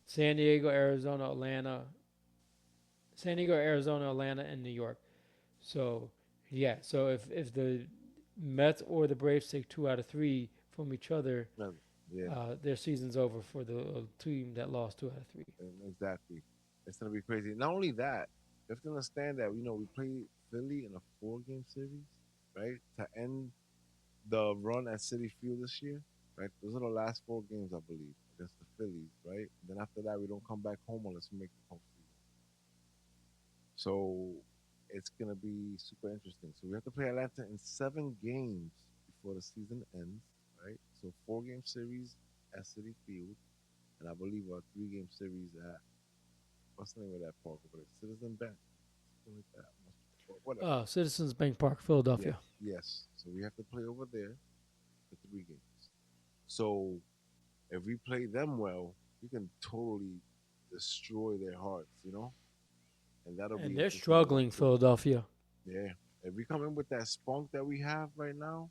San Diego, Arizona, Atlanta, San Diego, Arizona, Atlanta, and New York. So yeah, so if the Mets or the Braves take 2 out of 3 from each other, No, yeah, their season's over for the team that lost 2 out of 3. exactly. It's gonna be crazy. Not only that, you have to understand that we play Philly in a 4 game series, right? To end the run at City Field this year, right? Those are the last 4 games, I believe, against the Phillies, right? Then after that, we don't come back home unless we make the postseason. So it's gonna be super interesting. So we have to play Atlanta in 7 games before the season ends, right? So 4 game series at City Field, and I believe a 3 game series at what's the name of that park over there? Citizen Bank, something like that. Whatever. Citizens Bank Park, Yes, Philadelphia. yes. So we have to play over there for 3 games. So if we play them well, we can totally destroy their hearts, and that'll And be they're interesting to watch struggling, too. Philadelphia. Yeah. If we come in with that spunk that we have right now,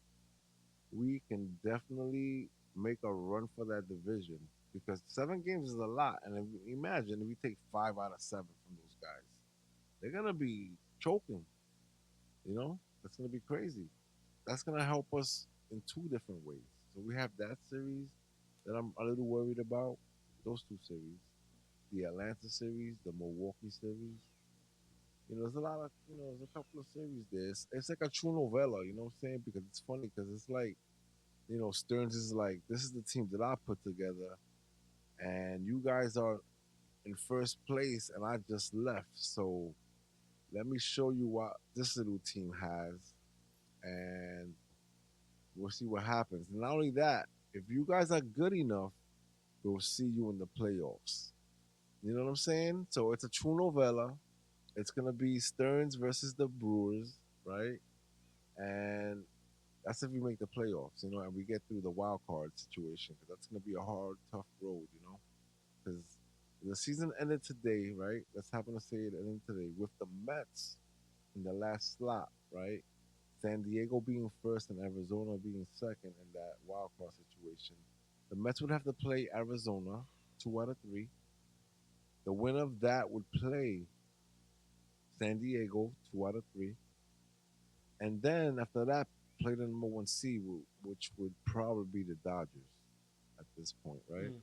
we can definitely make a run for that division because 7 games is a lot. And imagine if we take 5 out of 7 from those guys, they're gonna be choking. That's gonna be crazy. That's gonna help us in 2 different ways. So we have that series that I'm a little worried about. Those 2 series, the Atlanta series, the Milwaukee series. There's a lot of, there's a couple of series there. It's like a true novella, you know what I'm saying? Because it's funny because it's like, Stearns is like, this is the team that I put together, and you guys are in first place, and I just left. So let me show you what this little team has, and we'll see what happens. And not only that, if you guys are good enough, we'll see you in the playoffs. You know what I'm saying? So it's a true novella. It's gonna be Stearns versus the Brewers, right? And that's if we make the playoffs, and we get through the wild card situation, because that's gonna be a hard, tough road. Because the season ended today, right? Let's happen to say it ended today with the Mets in the last slot, right? San Diego being first and Arizona being second in that wild card situation. The Mets would have to play Arizona 2 out of 3. The winner of that would play San Diego 2 out of 3, and then after that, play the number one seed, which would probably be the Dodgers at this point, right? Mm,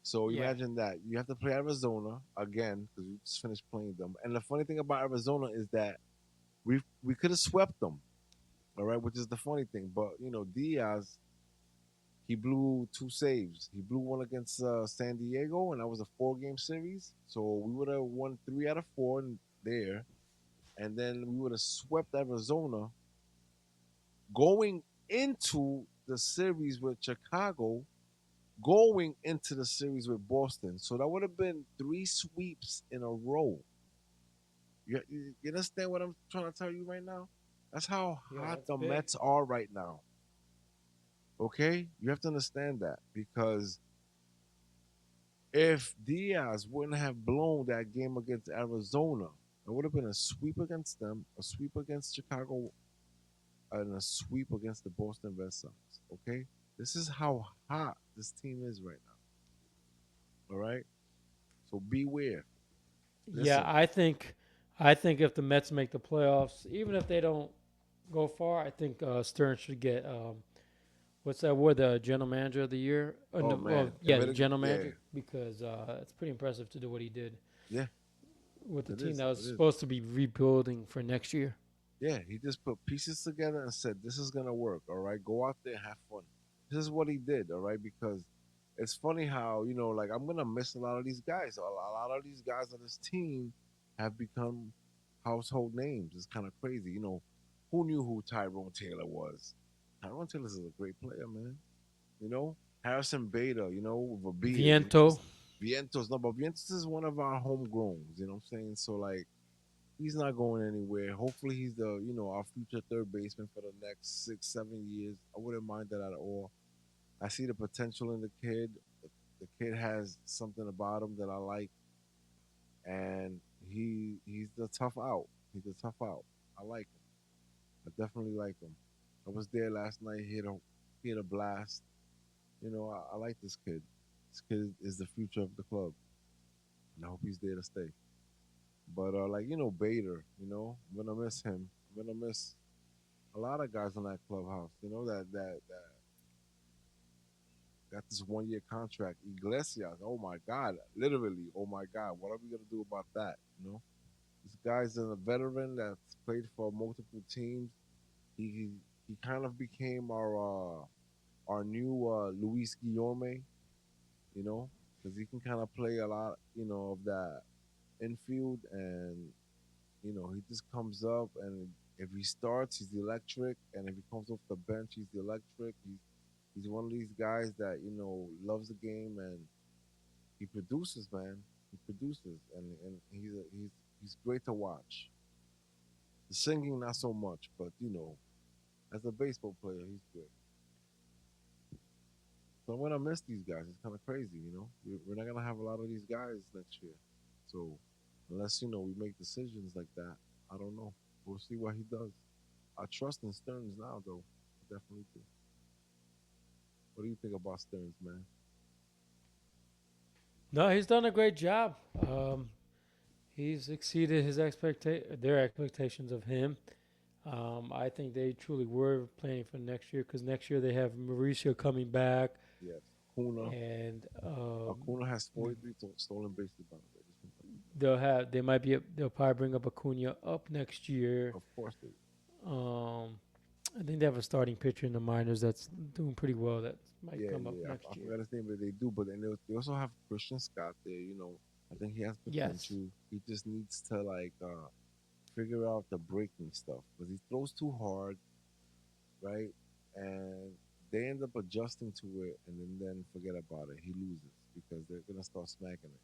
So yeah, imagine that you have to play Arizona again because we just finished playing them. And the funny thing about Arizona is that we could have swept them, all right, which is the funny thing. But Diaz, he blew 2 saves. He blew one against San Diego, and that was a 4 game series. So we would have won 3 out of 4 there, and then we would have swept Arizona going into the series with Chicago, going into the series with Boston. So that would have been 3 sweeps in a row. You understand what I'm trying to tell you right now? That's how yeah, hot that's the big. Mets are right now. Okay? You have to understand that because if Diaz wouldn't have blown that game against Arizona, it would have been a sweep against them, a sweep against Chicago, and a sweep against the Boston Red Sox. Okay? This is how hot this team is right now. All right? So beware. Yeah, Listen. I think if the Mets make the playoffs, even if they don't go far, I think Stearns should get what's that word? The general manager of the year? Oh No, well, man. If yeah, the it general yeah. manager because it's pretty impressive to do what he did. Yeah. with the It team is. that was It is. supposed to be rebuilding for next year. Yeah, he just put pieces together and said, "This is gonna work. All right, go out there, have fun." This is what he did. All right, because it's funny how like I'm gonna miss a lot of these guys. A lot of these guys on this team have become household names. It's kind of crazy. Who knew who Tyrone Taylor was? Tyrone Taylor is a great player, man. You know, Harrison Beta. With a beard. Viento. Vientos. No, but Vientos is one of our homegrowns. You know what I'm saying? So like he's not going anywhere. Hopefully, he's the our future third baseman for the next 6, 7 years. I wouldn't mind that at all. I see the potential in the kid. The kid has something about him that I like, and he's the tough out. He's the tough out. I like him. I definitely like him. I was there last night. He had a blast. I like this kid. This kid is the future of the club, and I hope he's there to stay. But like Bader, I'm gonna miss him. I'm gonna miss a lot of guys in that clubhouse. That got this 1 year contract. Iglesias, oh my God, literally, oh my God, what are we gonna do about that? This guy's a veteran that's played for multiple teams. He kind of became our new Luis Guillorme, because he can kind of play a lot, of that infield, and he just comes up, and if he starts, he's electric, and if he comes off the bench, he's electric. He's one of these guys that loves the game, and he produces, man. He produces, and he's great to watch. The singing, not so much, but as a baseball player, he's good. So I'm gonna miss these guys. It's kind of crazy, We're not gonna have a lot of these guys next year. So unless we make decisions like that, I don't know. We'll see what he does. I trust in Stearns now, though. I definitely do. What do you think about Stearns, man? No, he's done a great job. He's exceeded their expectations of him. I think they truly were planning for next year because next year they have Mauricio coming back, Yes. Acuna. and Acuna has 43 stolen bases, by the way. Just want to let you know. they'll probably bring up Acuna up next year. Of course they. Um, I think they have a starting pitcher in the minors that's doing pretty well. That might Yeah, come up yeah. I next year. forgot his name, but they do. But then they also have Christian Scott there. I think he has Yes. potential. He just needs to like figure out the breaking stuff because he throws too hard, right? And they end up adjusting to it, and then forget about it. He loses because they're gonna start smacking it.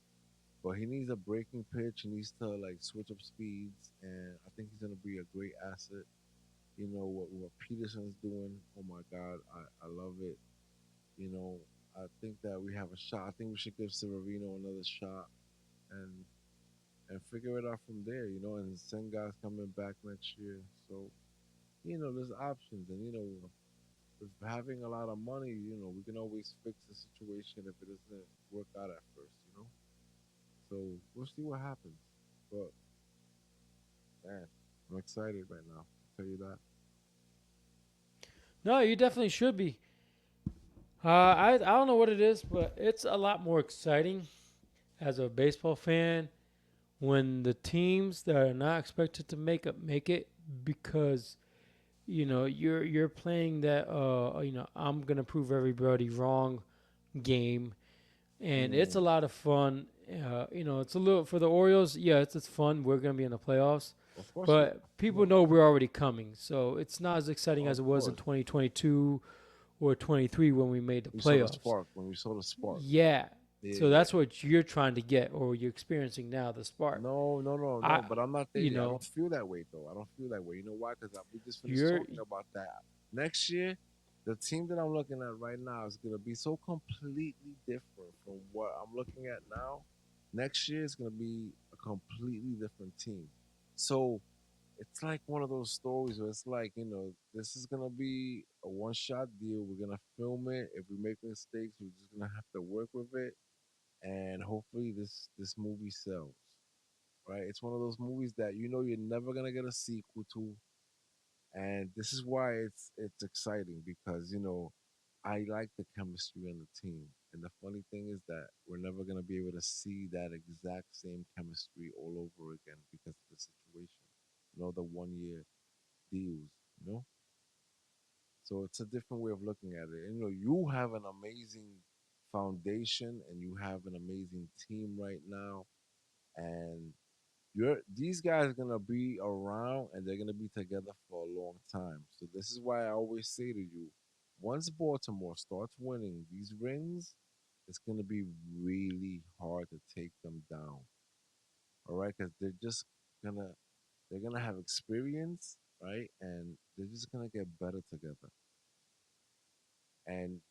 But he needs a breaking pitch. He needs to like switch up speeds, and I think he's gonna be a great asset. What Peterson's doing. Oh my God, I love it. You know, I think that we have a shot. I think we should give Severino another shot and figure it out from there. And Senga's coming back next year, so there's options, and with having a lot of money, we can always fix the situation if it doesn't work out at first. So we'll see what happens. But man, I'm excited right now. I'll tell you that. No, you definitely should be. I don't know what it is, but it's a lot more exciting as a baseball fan when the teams that are not expected to make it because you're playing that I'm gonna prove everybody wrong game, and it's Mm, a lot of fun. It's a little for the Orioles. Yeah, it's fun. We're gonna be in the playoffs, of course we are. but You people know, know we're already coming, so it's not as exciting of as it was in course 2022 or 23 when we made the we saw the playoffs. spark when we saw the spark. Yeah, Yeah, so yeah. that's what you're trying to get, or you're experiencing now, the spark. No, no, no, no. I, But I'm not there you yet. I know, don't feel that way though. I don't feel that way. You know why? Because we just finished you're talking about that. Next year, the team that I'm looking at right now is gonna be so completely different from what I'm looking at now. Next year is gonna be a completely different team. So it's like one of those stories where it's like, this is gonna be a one shot deal. We're gonna film it. If we make mistakes, we're just gonna have to work with it. And hopefully this movie sells. Right? It's one of those movies that you're never gonna get a sequel to. And this is why it's exciting because, I like the chemistry on the team. And the funny thing is that we're never gonna be able to see that exact same chemistry all over again because of the situation. The 1 year deals, you know? So it's a different way of looking at it. And you have an amazing foundation and you have an amazing team right now. And these guys are gonna be around and they're gonna be together for a long time. So this is why I always say to you, once Baltimore starts winning these rings, it's gonna be really hard to take them down. All right, because gonna they're gonna have experience, right? And they're just gonna get better together. And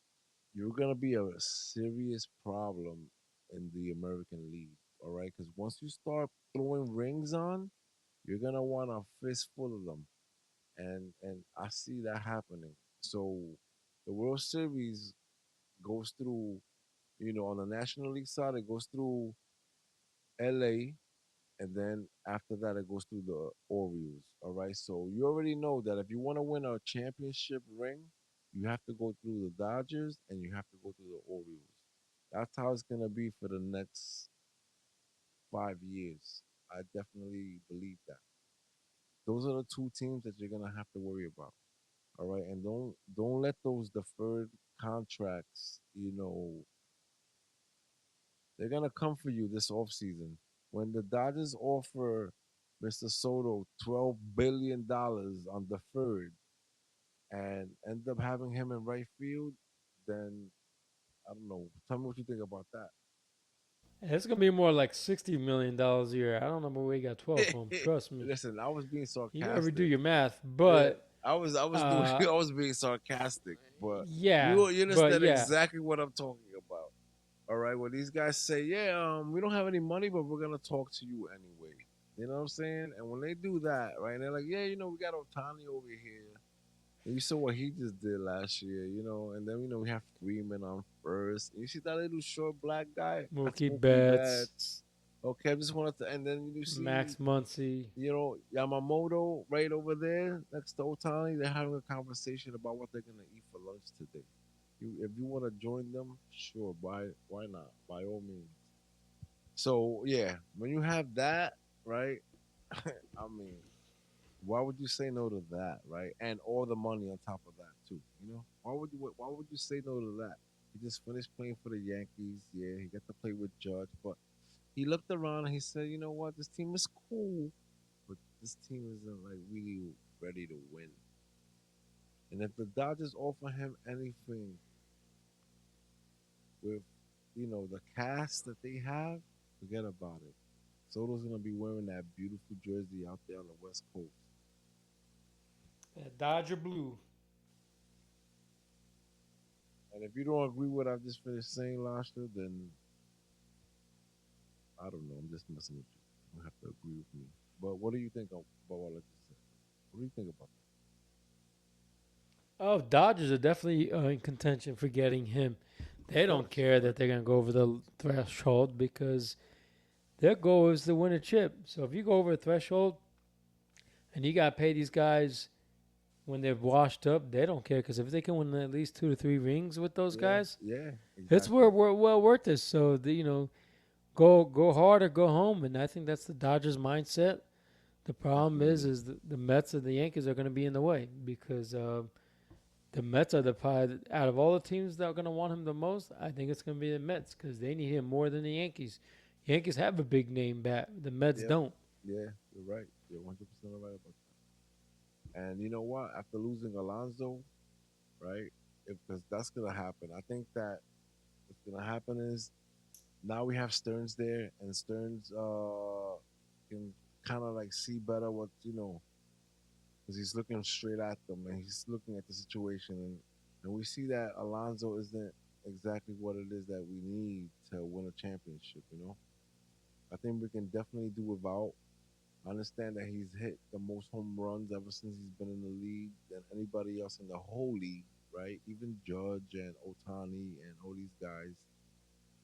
you're gonna be a serious problem in the American League. All right, because once you start throwing rings on, you're gonna want a fistful of them, and I see that happening. So the World Series goes through, on the National League side, it goes through LA, and then after that, it goes through the Orioles. All right, so you already know that if you want to win a championship ring, you have to go through the Dodgers and you have to go through the Orioles. That's how it's gonna be for the next 5 years. I definitely believe that. Those are the two teams that you're gonna have to worry about. All right, and don't let those deferred contracts. They're gonna come for you this offseason. When the Dodgers offer Mr. Soto $12 billion on deferred and end up having him in right field, then I don't know. Tell me what you think about It's gonna be more like $60 million a year. I don't know where we got 12 that. from. Trust me. Listen, I was being You ever do sarcastic. your math, Yeah, but I was doing uh, I was being sarcastic, but yeah, you but understand yeah, exactly what I'm talking about. All right, when these guys say, "Yeah, we don't have any money, but we're gonna talk to you anyway," you know what I'm saying? And when they do that, right, and they're like, "Yeah, we got Otani over here. And you saw what he just did last year, and then we have Freeman on first. You see that little short black guy? That's Mookie Mookie Betts, Betts. Okay, I just wanted to, and then you see, Max Muncy. Yamamoto right over there next to Otani. They're having a conversation about what they're gonna eat for lunch today. If you want to join them, sure. Why not? By all means. So yeah, when you have that, right? I mean, why would you say no to that, right? And all the money on top of that too. Why would you say no to that? He just finished playing for the Yankees. Yeah, he got to play with Judge, but he looked around and he said, "You know what? This team is cool, but this team isn't like really ready to win." And if the Dodgers offer him anything with, the cast that they have, forget about it. Soto's gonna be wearing that beautiful jersey out there on the West Coast. Dodger Blue. And if you don't agree with what I've just finished saying, Lashter, then I don't know. I'm just messing with you. You don't have to agree with me. But what do you think about what I just said? What do you think about Oh, Dodgers are definitely in contention for getting him. that? Of They don't course, care right? that they're gonna go over the threshold because their goal is to win a chip. So if you go over a threshold and you got to pay these guys when they're washed up, they don't care because if they can win at least 2 to 3 rings with those Yeah, guys, yeah, it's exactly. well worth it. So go hard or go home, and I think that's the Dodgers mindset. The problem is Definitely. the Mets and the Yankees are going to be in the way because the Mets are the probably out of all the teams that are going to want him the most. I think it's going to be the Mets because they need him more than the Yankees. Yankees have a big name bat. The Mets Yep. don't. Yeah, you're right. You're 100% right about that. And you know what? After losing Alonso, right? Because that's gonna happen. I think that what's gonna happen is now we have Stearns there, and Stearns can kind of like see better what because he's looking straight at them and he's looking at the situation, and we see that Alonso isn't exactly what it is that we need to win a championship. I think we can definitely do without. I understand that he's hit the most home runs ever since he's been in the league than anybody else in the whole league, right? Even Judge and Otani and all these guys,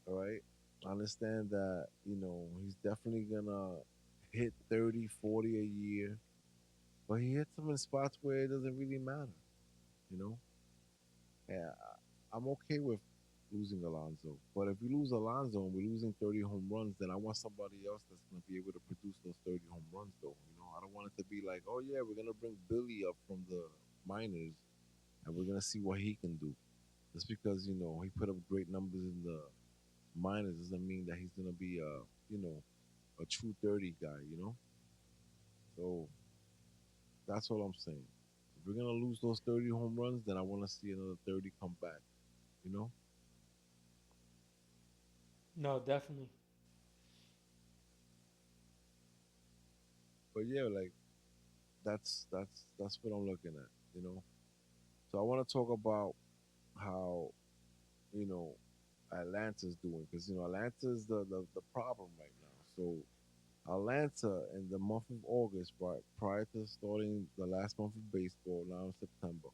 all right? I understand that, he's definitely gonna hit 30, 40 a year, but he hits them in spots where it doesn't really matter, you know? Yeah, I'm okay with. losing Alonso. But if we lose Alonso and we're losing 30 home runs, then I want somebody else that's going to be able to produce those 30 home runs, though. I don't want it to be like, oh, yeah, we're going to bring Billy up from the minors and we're going to see what he can do. Just because, he put up great numbers in the minors doesn't mean that he's going to be a true 30 guy, So that's all I'm saying. If we're going to lose those 30 home runs, then I want to see another 30 come back, you know? No, definitely. But yeah, like that's what I'm looking at. So I want to talk about how you know Atlanta's doing because Atlanta's the problem right now. So Atlanta in the month of August, right prior to starting the last month of baseball, now in September,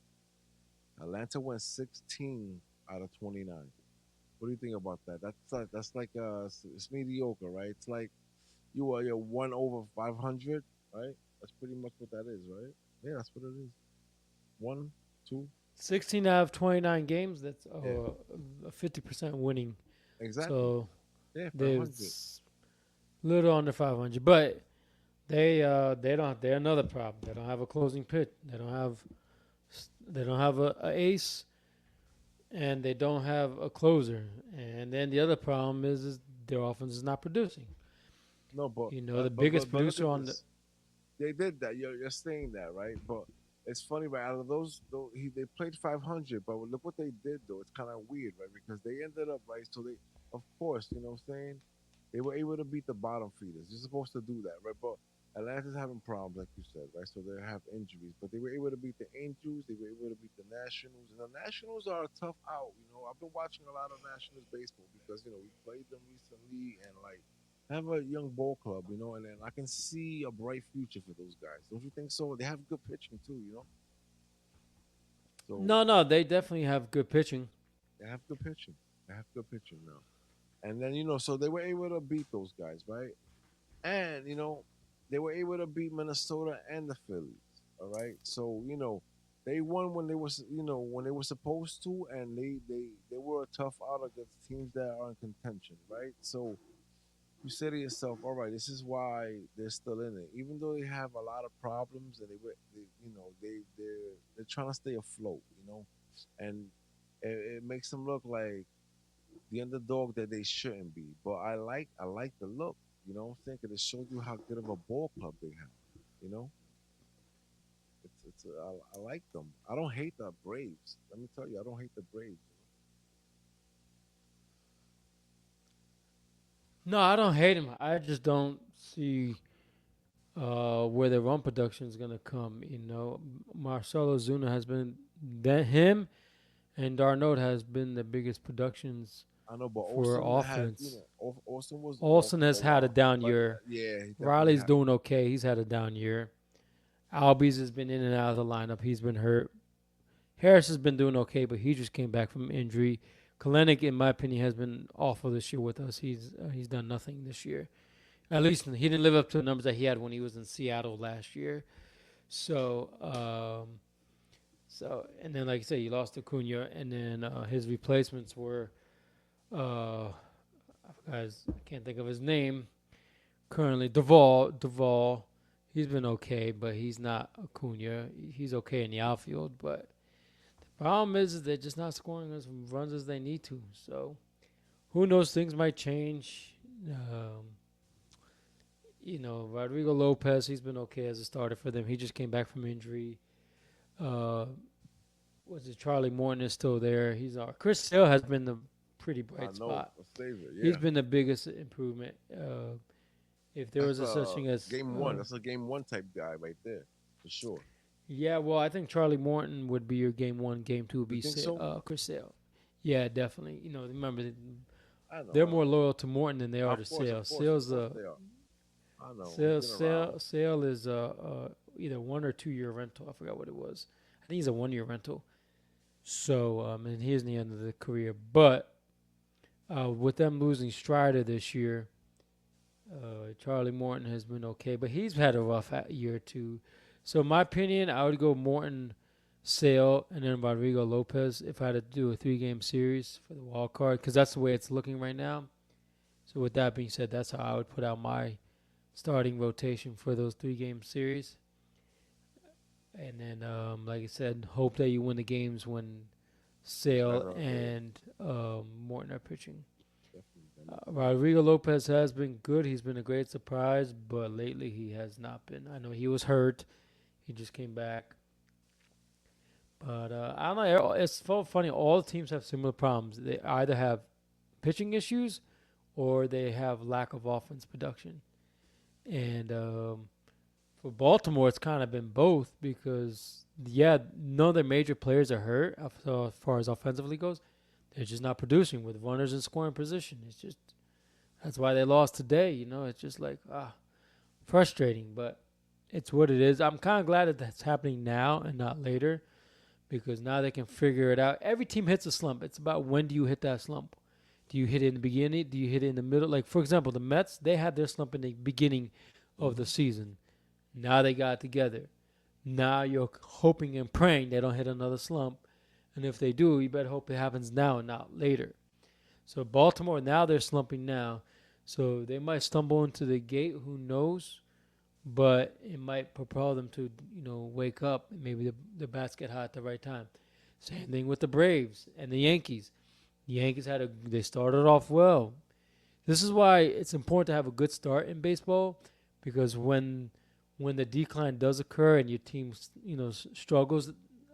Atlanta went 16 out of 29. What do you think about that? It's mediocre, right? It's like you're 1/500, right? That's pretty much what that is, right? Yeah, that's what it is. One, two, 16 out of 29 games. That's yeah, a 50% winning. exactly. So Yeah, 500. there's a little under 500, but they don't. They're another problem. They don't have a closing pitch. They don't have a ace, and they don't have a closer. And then the other problem is their offense is not producing. No, but The but biggest but but look producer at on the this. They did that. You're saying that, right? But it's funny, right? Out of those, though, they played 500. But look what they did, though. It's kind of weird, right? Because they ended up right. So they, of course, what I'm saying, they were able to beat the bottom feeders. You're supposed to do that, right? But Atlanta's having problems, like you said, right? So they have injuries, but they were able to beat the Angels. They were able to beat the Nationals, and the Nationals are a tough out. I've been watching a lot of Nationals baseball because we played them recently, and like have a young ball club, and then I can see a bright future for those guys. Don't you think so? They have good pitching too. So no, they definitely have good pitching. they have good pitching. They have good pitching now. And then so they were able to beat those guys, right? And they were able to beat Minnesota and the Phillies. All right, so they won when they was when they were supposed to, and they were a tough out against teams that are in contention, right? So you say to yourself, all right, this is why they're still in it, even though they have a lot of problems, and they're trying to stay afloat, and it makes them look like the underdog that they shouldn't be. But I like the look, what I'm saying, 'cause it shows you how good of a ball club they have, you know. I like them. I don't hate the Braves. Let me tell you, I don't hate the Braves. No, I don't hate him. I just don't see where the run production is gonna come. Marcelo Zuna has been that him and Darnold has been the biggest productions I know, but for Olsen had, offense. Olsen was off Olsen for has a had a while, down but year. yeah, he definitely Riley's had. doing okay. He's had a down year. Albies has been in and out of the lineup. He's been hurt. Harris has been doing okay, but he just came back from injury. Kalenic, in my opinion, has been awful this year with us. He's done nothing this year. At least he didn't live up to the numbers that he had when he was in Seattle last year. So, and then like I said, you lost Acuna, and then his replacements were I can't think of his name currently. Duvall, he's been okay, but he's not Acuna. He's okay in the outfield, but the problem is they're just not scoring as runs as they need to. So who knows? Things might change. Um, Rodrigo Lopez, he's been okay as a starter for them. He just came back from injury. Uh, was it Charlie Morton is still there? Chris Sale has been the pretty I bright know spot. a favorite. He's Yeah, been the biggest improvement. If there that's was a such a thing as game one. That's a game one type guy right there, for sure. yeah, well, I think Charlie Morton would be your game one. Game two would You be think so? Chris Sale. Yeah, definitely. Remember I know, they're I more know. loyal to Morton than they are to Of Sale. course, of Sale's course they are. I know. He's Sale been around. Sale Sale is either 1 or 2 year rental. I forgot what it was. I think he's a 1 year rental. So and he's in the end of the career. But with them losing Strider this year, Charlie Morton has been okay, but he's had a rough year too. So in my opinion, I would go Morton, Sale, and then Rodrigo Lopez. If I had to do a 3 game series for the wild card, because that's the way it's looking right now. So with that being said, that's how I would put out my starting rotation for those 3 game series. And then, like I said, hope that you win the games when Sale Better, yeah, and Morton are pitching. definitely. That makes sense. Rodrigo Lopez has been good. He's been a great surprise, but lately he has not been. I know he was hurt. He just came back. But I don't know. It's so funny. All teams have similar problems. They either have pitching issues or they have lack of offense production. And for Baltimore, it's kind of been both because, yeah, none of their major players are hurt. So as far as offensively goes, they're just not producing with runners in scoring position. It's just that's why they lost today. It's just like frustrating, but it's what it is. I'm kind of glad that that's happening now and not later because now they can figure it out. Every team hits a slump. It's about when do you hit that slump? Do you hit it in the beginning? Do you hit it in the middle? Like, for example, the Mets, they had their slump in the beginning of the Mm-hmm. season. Now they got it together. Now you're hoping and praying they don't hit another slump. And if they do, you better hope it happens now and not later. So Baltimore, now they're slumping now. So they might stumble into the gate. Who knows? But it might propel them to, wake up. Maybe the bats get hot at the right time. Same thing with the Braves and the Yankees. The Yankees they started off well. This is why it's important to have a good start in baseball because when the decline does occur and your team struggles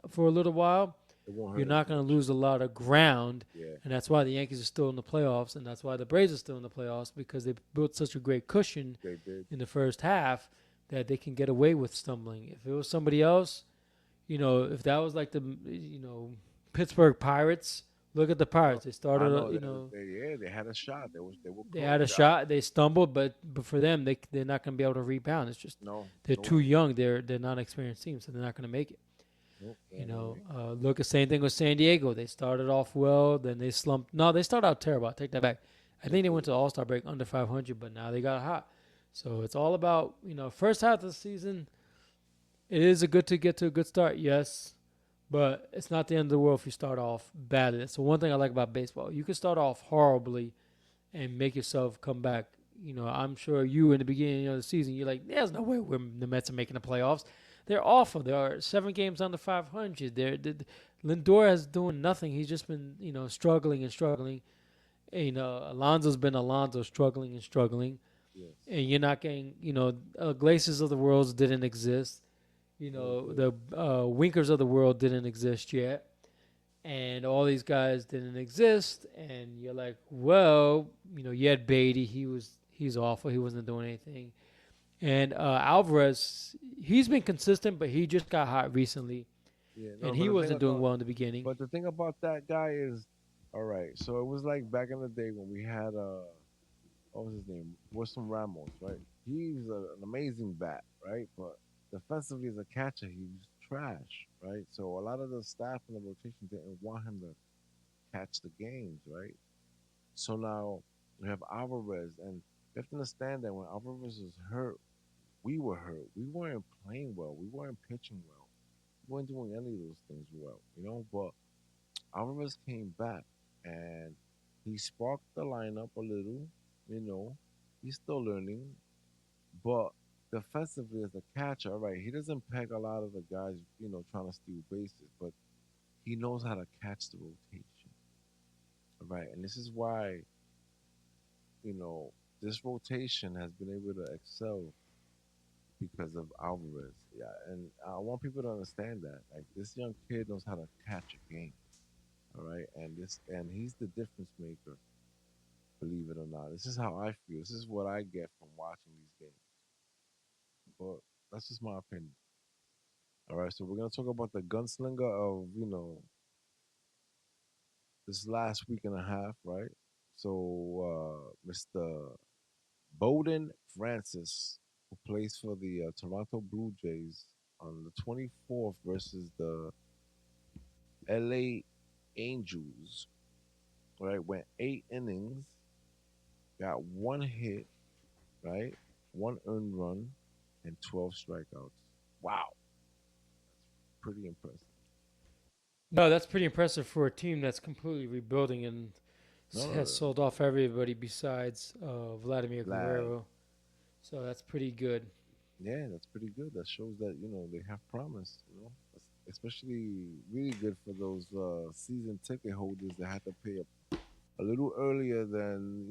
for a little while, It won't you're hurt as not going to much. lose a lot of ground, Yeah, and that's why the Yankees are still in the playoffs, and that's why the Braves are still in the playoffs because they built such a great cushion they did. in the first half that they can get away with stumbling. If it was somebody else, if that was like the Pittsburgh Pirates, look at the No, Pirates. They I started, know yeah, they had a shot. They were they close. had a shot, they stumbled, but for them, they're not going to be able to rebound. It's just No, they're no too way. young. They're not experienced teams, so they're not going to make it. Nope, they're not gonna make Look at same thing with San Diego. They started off well, then they slumped. No, they started out terrible. I take that back. I it. They think they went did. to the All Star break under 500, but now they got hot. So it's all about first half of the season. It is a good to get to a good start, yes, but it's not the end of the world if you start off badly. That's the one thing I like about baseball. You can start off horribly and make yourself come back. I'm sure you in the beginning of the season, you're like, there's no way the Mets are making the playoffs. They're awful. They are 7 games under 500. Lindor has doing nothing. He's just been, struggling and struggling. And, Alonso's been Alonso struggling and struggling. Yes, And you're not getting, Glaciers of the world didn't exist. they did. The Winkers of the world didn't exist yet, and all these guys didn't exist. And you're like, well, you had Beatty. He's awful. He wasn't doing anything. And Alvarez, he's been consistent, but he just got hot recently, Yeah, no, and but he the thing wasn't doing about well in the beginning. but the thing about that guy is, all right. So it was like back in the day when we had what was his name? Wilson Ramos, right? He's an amazing bat, right? But defensively as a catcher, he was trash, right? So a lot of the staff in the rotation didn't want him to catch the games, right? So now we have Alvarez, and you have to understand that when Alvarez was hurt, we were hurt. We weren't playing well. We weren't pitching well. We weren't doing any of those things well. But Alvarez came back and he sparked the lineup a little. You know, he's still learning, but defensively as a catcher, all right, he doesn't peg a lot of the guys, trying to steal bases, but he knows how to catch the rotation, all right, and this is why you know this rotation has been able to excel because of Alvarez. Yeah, and I want people to understand that, like, this young kid knows how to catch a game, all right, and he's the difference maker. Believe it or not, this is how I feel. This is what I get from watching these games. But that's just my opinion. All right, so we're gonna talk about the gunslinger of this last week and a half, right? So Mr. Bowden Francis, who plays for the Toronto Blue Jays on the 24th versus the LA Angels, right? Went 8 innings, got one hit, right? One earned run and 12 strikeouts. Wow, pretty impressive. No, that's pretty impressive for a team that's completely rebuilding and has No, sold off everybody besides Vladimir Vlad. Guerrero. So that's pretty good. Yeah, that's pretty good. That shows that they have promise. Especially really good for those season ticket holders that had to pay a little earlier than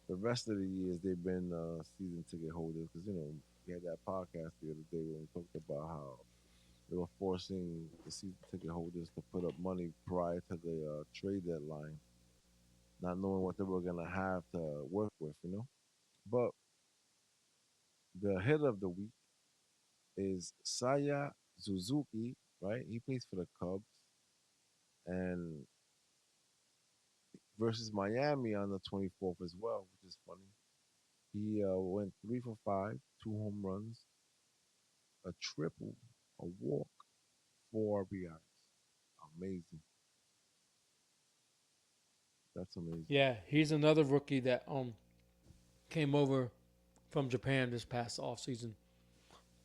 the rest of the years they've been season ticket holders. Because we had that podcast the other day when we talked about how they were forcing the season ticket holders to put up money prior to the trade deadline, not knowing what they were gonna have to work with. But the hit of the week is Saya Suzuki, right? He plays for the Cubs and versus Miami on the 24th as well, which is funny. He went 3 for 5, 2 home runs, a triple, a walk, 4 RBIs. Amazing. That's amazing. Yeah, he's another rookie that came over from Japan this past off season.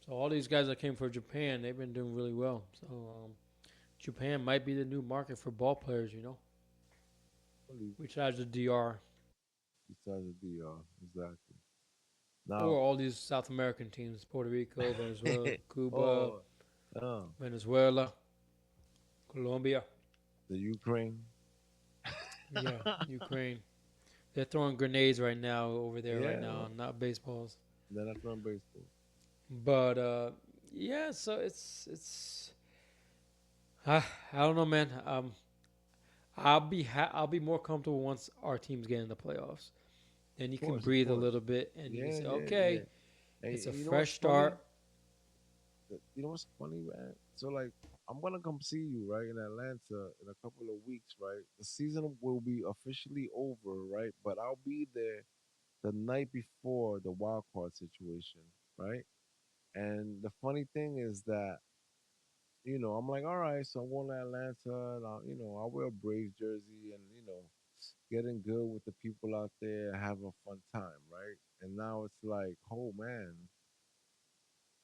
So all these guys that came from Japan, they've been doing really well. So Japan might be the new market for ball players, Believe besides the DR besides the DR, exactly. or Now, all these South American teams: Puerto Rico, Venezuela, Cuba, oh, uh, Venezuela, Colombia. the Ukraine. Yeah, Ukraine. They're throwing grenades right now over there right Yeah, now, not baseballs. they're not throwing baseball. But yeah, so it's I don't know, man. I'll be more comfortable once our teams get in the playoffs. Then you can Of breathe a course. little bit, and you can Yeah, say, yeah, okay, yeah. And it's a you know what's fresh funny? start. You know what's funny, man? So like, I'm gonna come see you right in Atlanta in a couple of weeks, right? The season will be officially over, right? But I'll be there the night before the wild card situation, right? And the funny thing is that I'm like, all right, so I'm going to Atlanta, and I'll wear a Braves jersey, and getting good with the people out there, having a fun time, right? And now it's like, oh man,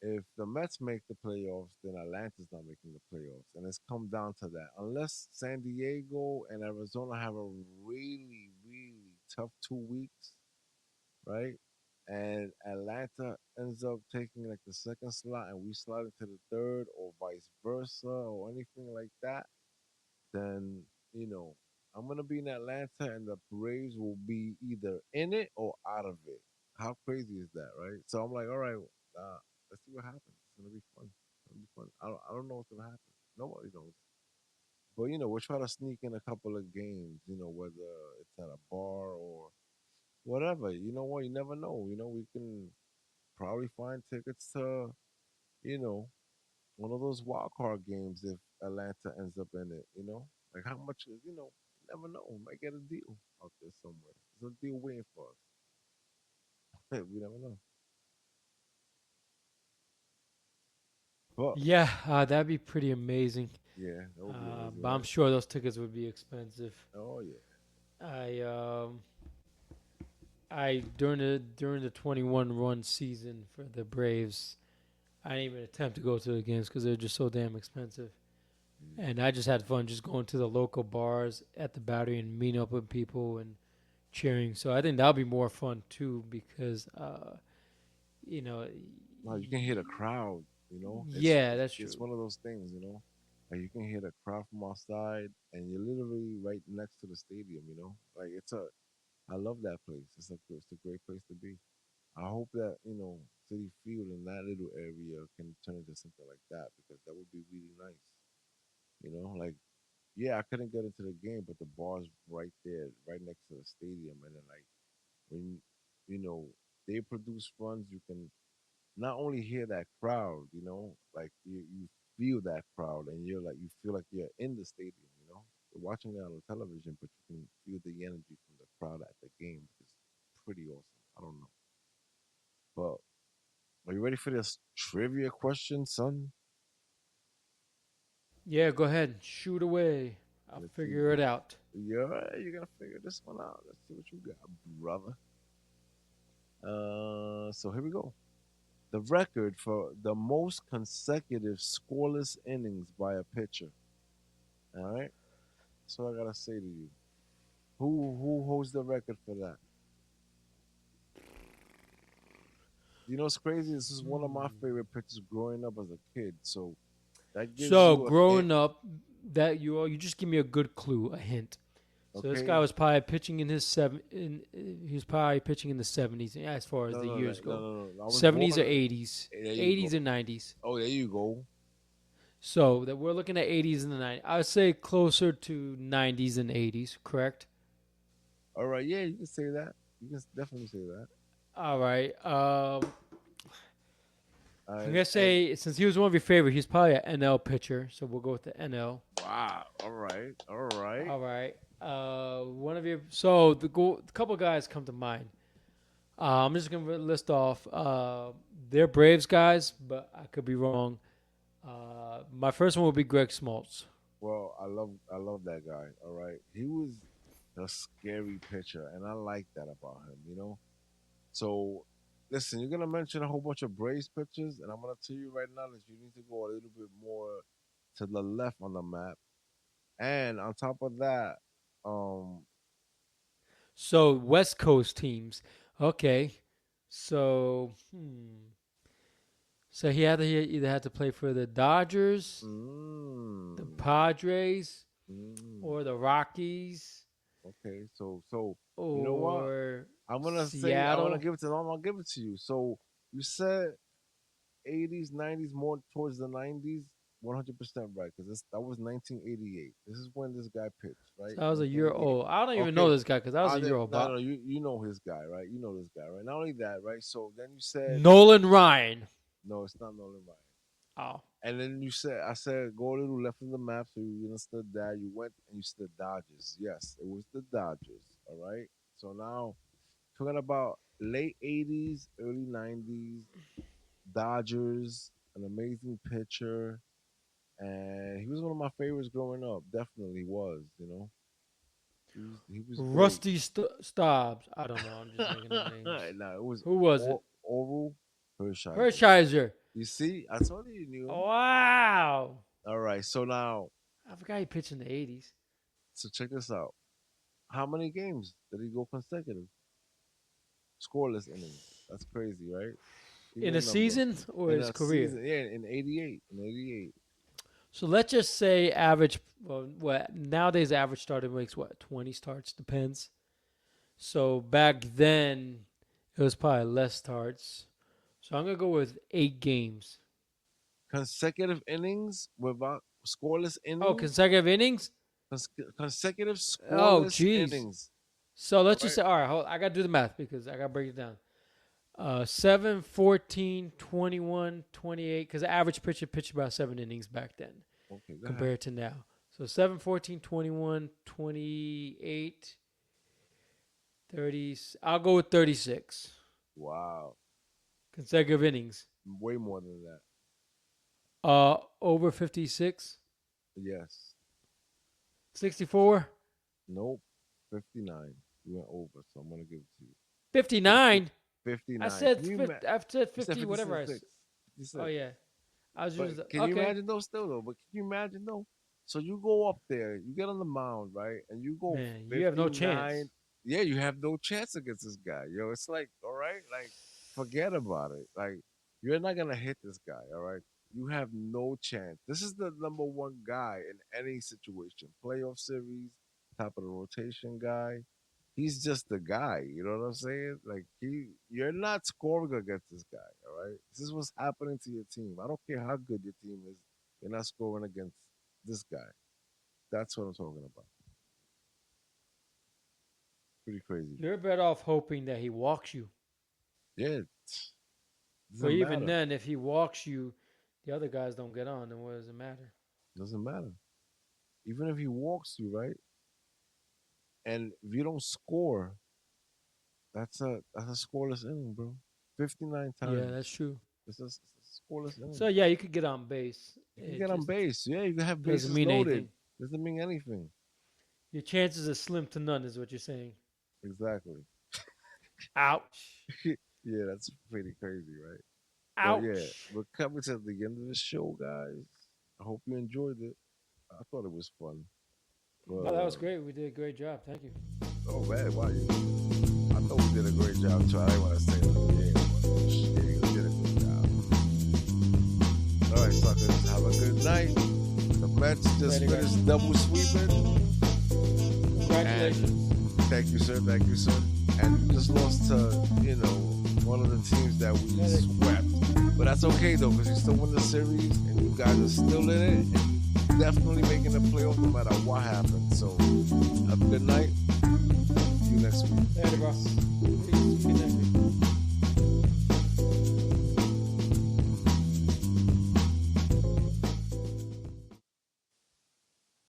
if the Mets make the playoffs, then Atlanta's not making the playoffs, and it's come down to that. Unless San Diego and Arizona have a really, really tough 2 weeks, right? And Atlanta ends up taking like the second slot, and we slide into the third, or vice versa, or anything like that, then you know I'm gonna be in Atlanta, and the Braves will be either in it or out of it. How crazy is that, right? So I'm like, all right, let's see what happens. It's gonna be fun. It's gonna be fun. I don't know what's gonna happen. Nobody knows. But we'll try to sneak in a couple of games. Whether it's at a bar or whatever. You know what? You never know. We can probably find tickets to you know one of those wild card games if Atlanta ends up in it. Like how much is never know. We might get a deal out there somewhere. There's a deal waiting for us. We never know. But Yeah, that'd be pretty amazing. yeah, that would be amazing, But I'm right? sure those tickets would be expensive. Oh yeah. I I during the 21 run season for the Braves, I didn't even attempt to go to the games because they're just so damn expensive. Mm. And I just had fun just going to the local bars at the Battery and meeting up with people and cheering. So I think that'll be more fun too because you know, No, you can hear the crowd. It's yeah, it's that's it's true. one of those things. Like you can hear the crowd from outside, and you're literally right next to the stadium. Like I love that place. It's a great place to be. I hope that City Field in that little area can turn into something like that because that would be really nice. Like yeah, I couldn't get into the game, but the bar's right there, right next to the stadium, and then like when you know they produce runs, you can not only hear that crowd, like you feel that crowd, and you feel like you're in the stadium. You're watching it on the television, but you can feel the energy from the crowd at the game, which is pretty awesome. I don't know, but are you ready for this trivia question, son? Yeah, go ahead, shoot away. I'll Let's see. figure it out. You're gonna figure this one out. Let's see what you got, brother. So here we go. The record for the most consecutive scoreless innings by a pitcher. All right. That's what I gotta say to you. Who holds the record for that? You know, it's crazy. This is one of my Hmm. favorite pitchers growing up as a kid. So that gives So you a hint. growing up, that you just give me a good clue, a hint. So this guy Okay. was probably pitching in his seven. He was probably pitching in the 70s. Yeah, as far as No, the no, no, years no, go, no, no. I was 70s or born. 80s, There you 80s go. and 90s. Oh, there you go. So that we're looking at 80s and the 90s. I would say closer to 90s and 80s. Correct. All right. Yeah, you can say that. You can definitely say that. All right. I'm gonna And say since he was one of your favorite, he's probably an NL pitcher. So we'll go with the NL. wow. All right. All right. All right. One of your so the couple guys come to mind. I'm just gonna list off. They're Braves guys, but I could be wrong. My first one would be Greg Smoltz. Well, I love that guy. All right. He was a scary pitcher, and I like that about him. So, listen, you're gonna mention a whole bunch of Braves pitchers, and I'm gonna tell you right now that you need to go a little bit more to the left on the map. And on top of that, um, So West Coast teams. Okay. So so he either had to play for the Dodgers, the mm, Padres, mm, or the Rockies, okay, so you know what? or I wanna Seattle. give it to I'm gonna give it to you. So you said 80s, 90s, more towards the 90s. 100% right, because that was 1988. This is when this guy pitched, right? So I was a year 1988. old. I don't even know Okay, this guy because I was a year old. no, But no, you know his guy, right? You know this guy, right? Not only that, right? So then you said, Nolan Ryan. no, it's not Nolan Ryan. Oh, And then I said, go a little left of the map, so you understood that. You went and you said Dodgers. Yes, it was the Dodgers. All right. So now talking about late 80s, early 90s, Dodgers, an amazing pitcher, and he was one of my favorites growing up. Definitely was. He was great. Rusty Staubs. I don't know. I'm just making up names. No, it was Who was it? Oral Hershiser. Hershiser. You see, I told you knew him. Wow. All right, so now, I forgot he pitched in the 80s. so check this out. How many games did he go consecutive? Scoreless innings. That's crazy, right? Give me In a a number. season or In his a career? season, yeah, in '88, in '88, So let's just say average. Well, what nowadays average starter makes what 20 starts depends. So back then it was probably less starts. So I'm gonna go with 8 games. consecutive innings without scoreless Oh, innings, consecutive innings. consecutive Oh, scoreless jeez. innings. So All let's just right. say, all right, I got to do the math because I got to break it down. 7, 14, 21, 28, because the average pitcher pitched about 7 innings back then Okay, go ahead. compared to now. So 7, 14, 21, 28, 30. I'll go with 36 Wow, consecutive innings. way more than that. Over 56, Yes. 64, Nope. 59. You went over, so I'm gonna give it to you. 50, 59. I 59. said Can you 50, I said You said 50, whatever 56. I said. Oh 56. yeah, I was But using can you okay. imagine though still though? But can you imagine though? So you go up there, you get on the mound, right? And you go Man, you have no chance. 59. Yeah, you have no chance against this guy. It's like, all right, like forget about it. Like you're not gonna hit this guy, all right? You have no chance. This is the number one guy in any situation. Playoff series, top of the rotation guy. He's just the guy. You know what I'm saying? Like you're not scoring against this guy. All right, this is what's happening to your team. I don't care how good your team is. You're not scoring against this guy. That's what I'm talking about. Pretty crazy. You're better off hoping that he walks you. Yeah, it But doesn't even matter. then, if he walks you, the other guys don't get on, then what does it matter? Doesn't matter. Even if he walks you right, and if you don't score, that's a scoreless inning, bro. 59 Yeah, that's times. true. It's a scoreless inning. So yeah, you could get on base. You can It get on just base. Yeah, you can have doesn't bases mean loaded. anything. Doesn't mean anything. Your chances are slim to none, is what you're saying. Exactly. Ouch. Yeah, that's pretty crazy, right? But yeah, Ouch. we're coming to the end of the show, guys. I hope you enjoyed it. I thought it was fun. No, But that was great. We did a great job. Thank you. oh man, wow, I thought we did a great job too. I didn't want to say nothing. Yeah, but shit, we did a good job. All right, suckers, have a good night. The Mets just Later, guys. finished double sweeping, and Congratulations. thank you, sir. Thank you, sir. And you just lost to one of the teams that we Yeah, they- swept. But that's okay though, because you still win the series, and you guys are still in it, and definitely making the playoff no matter what happens. So have a good night. See you next week. Later, bro.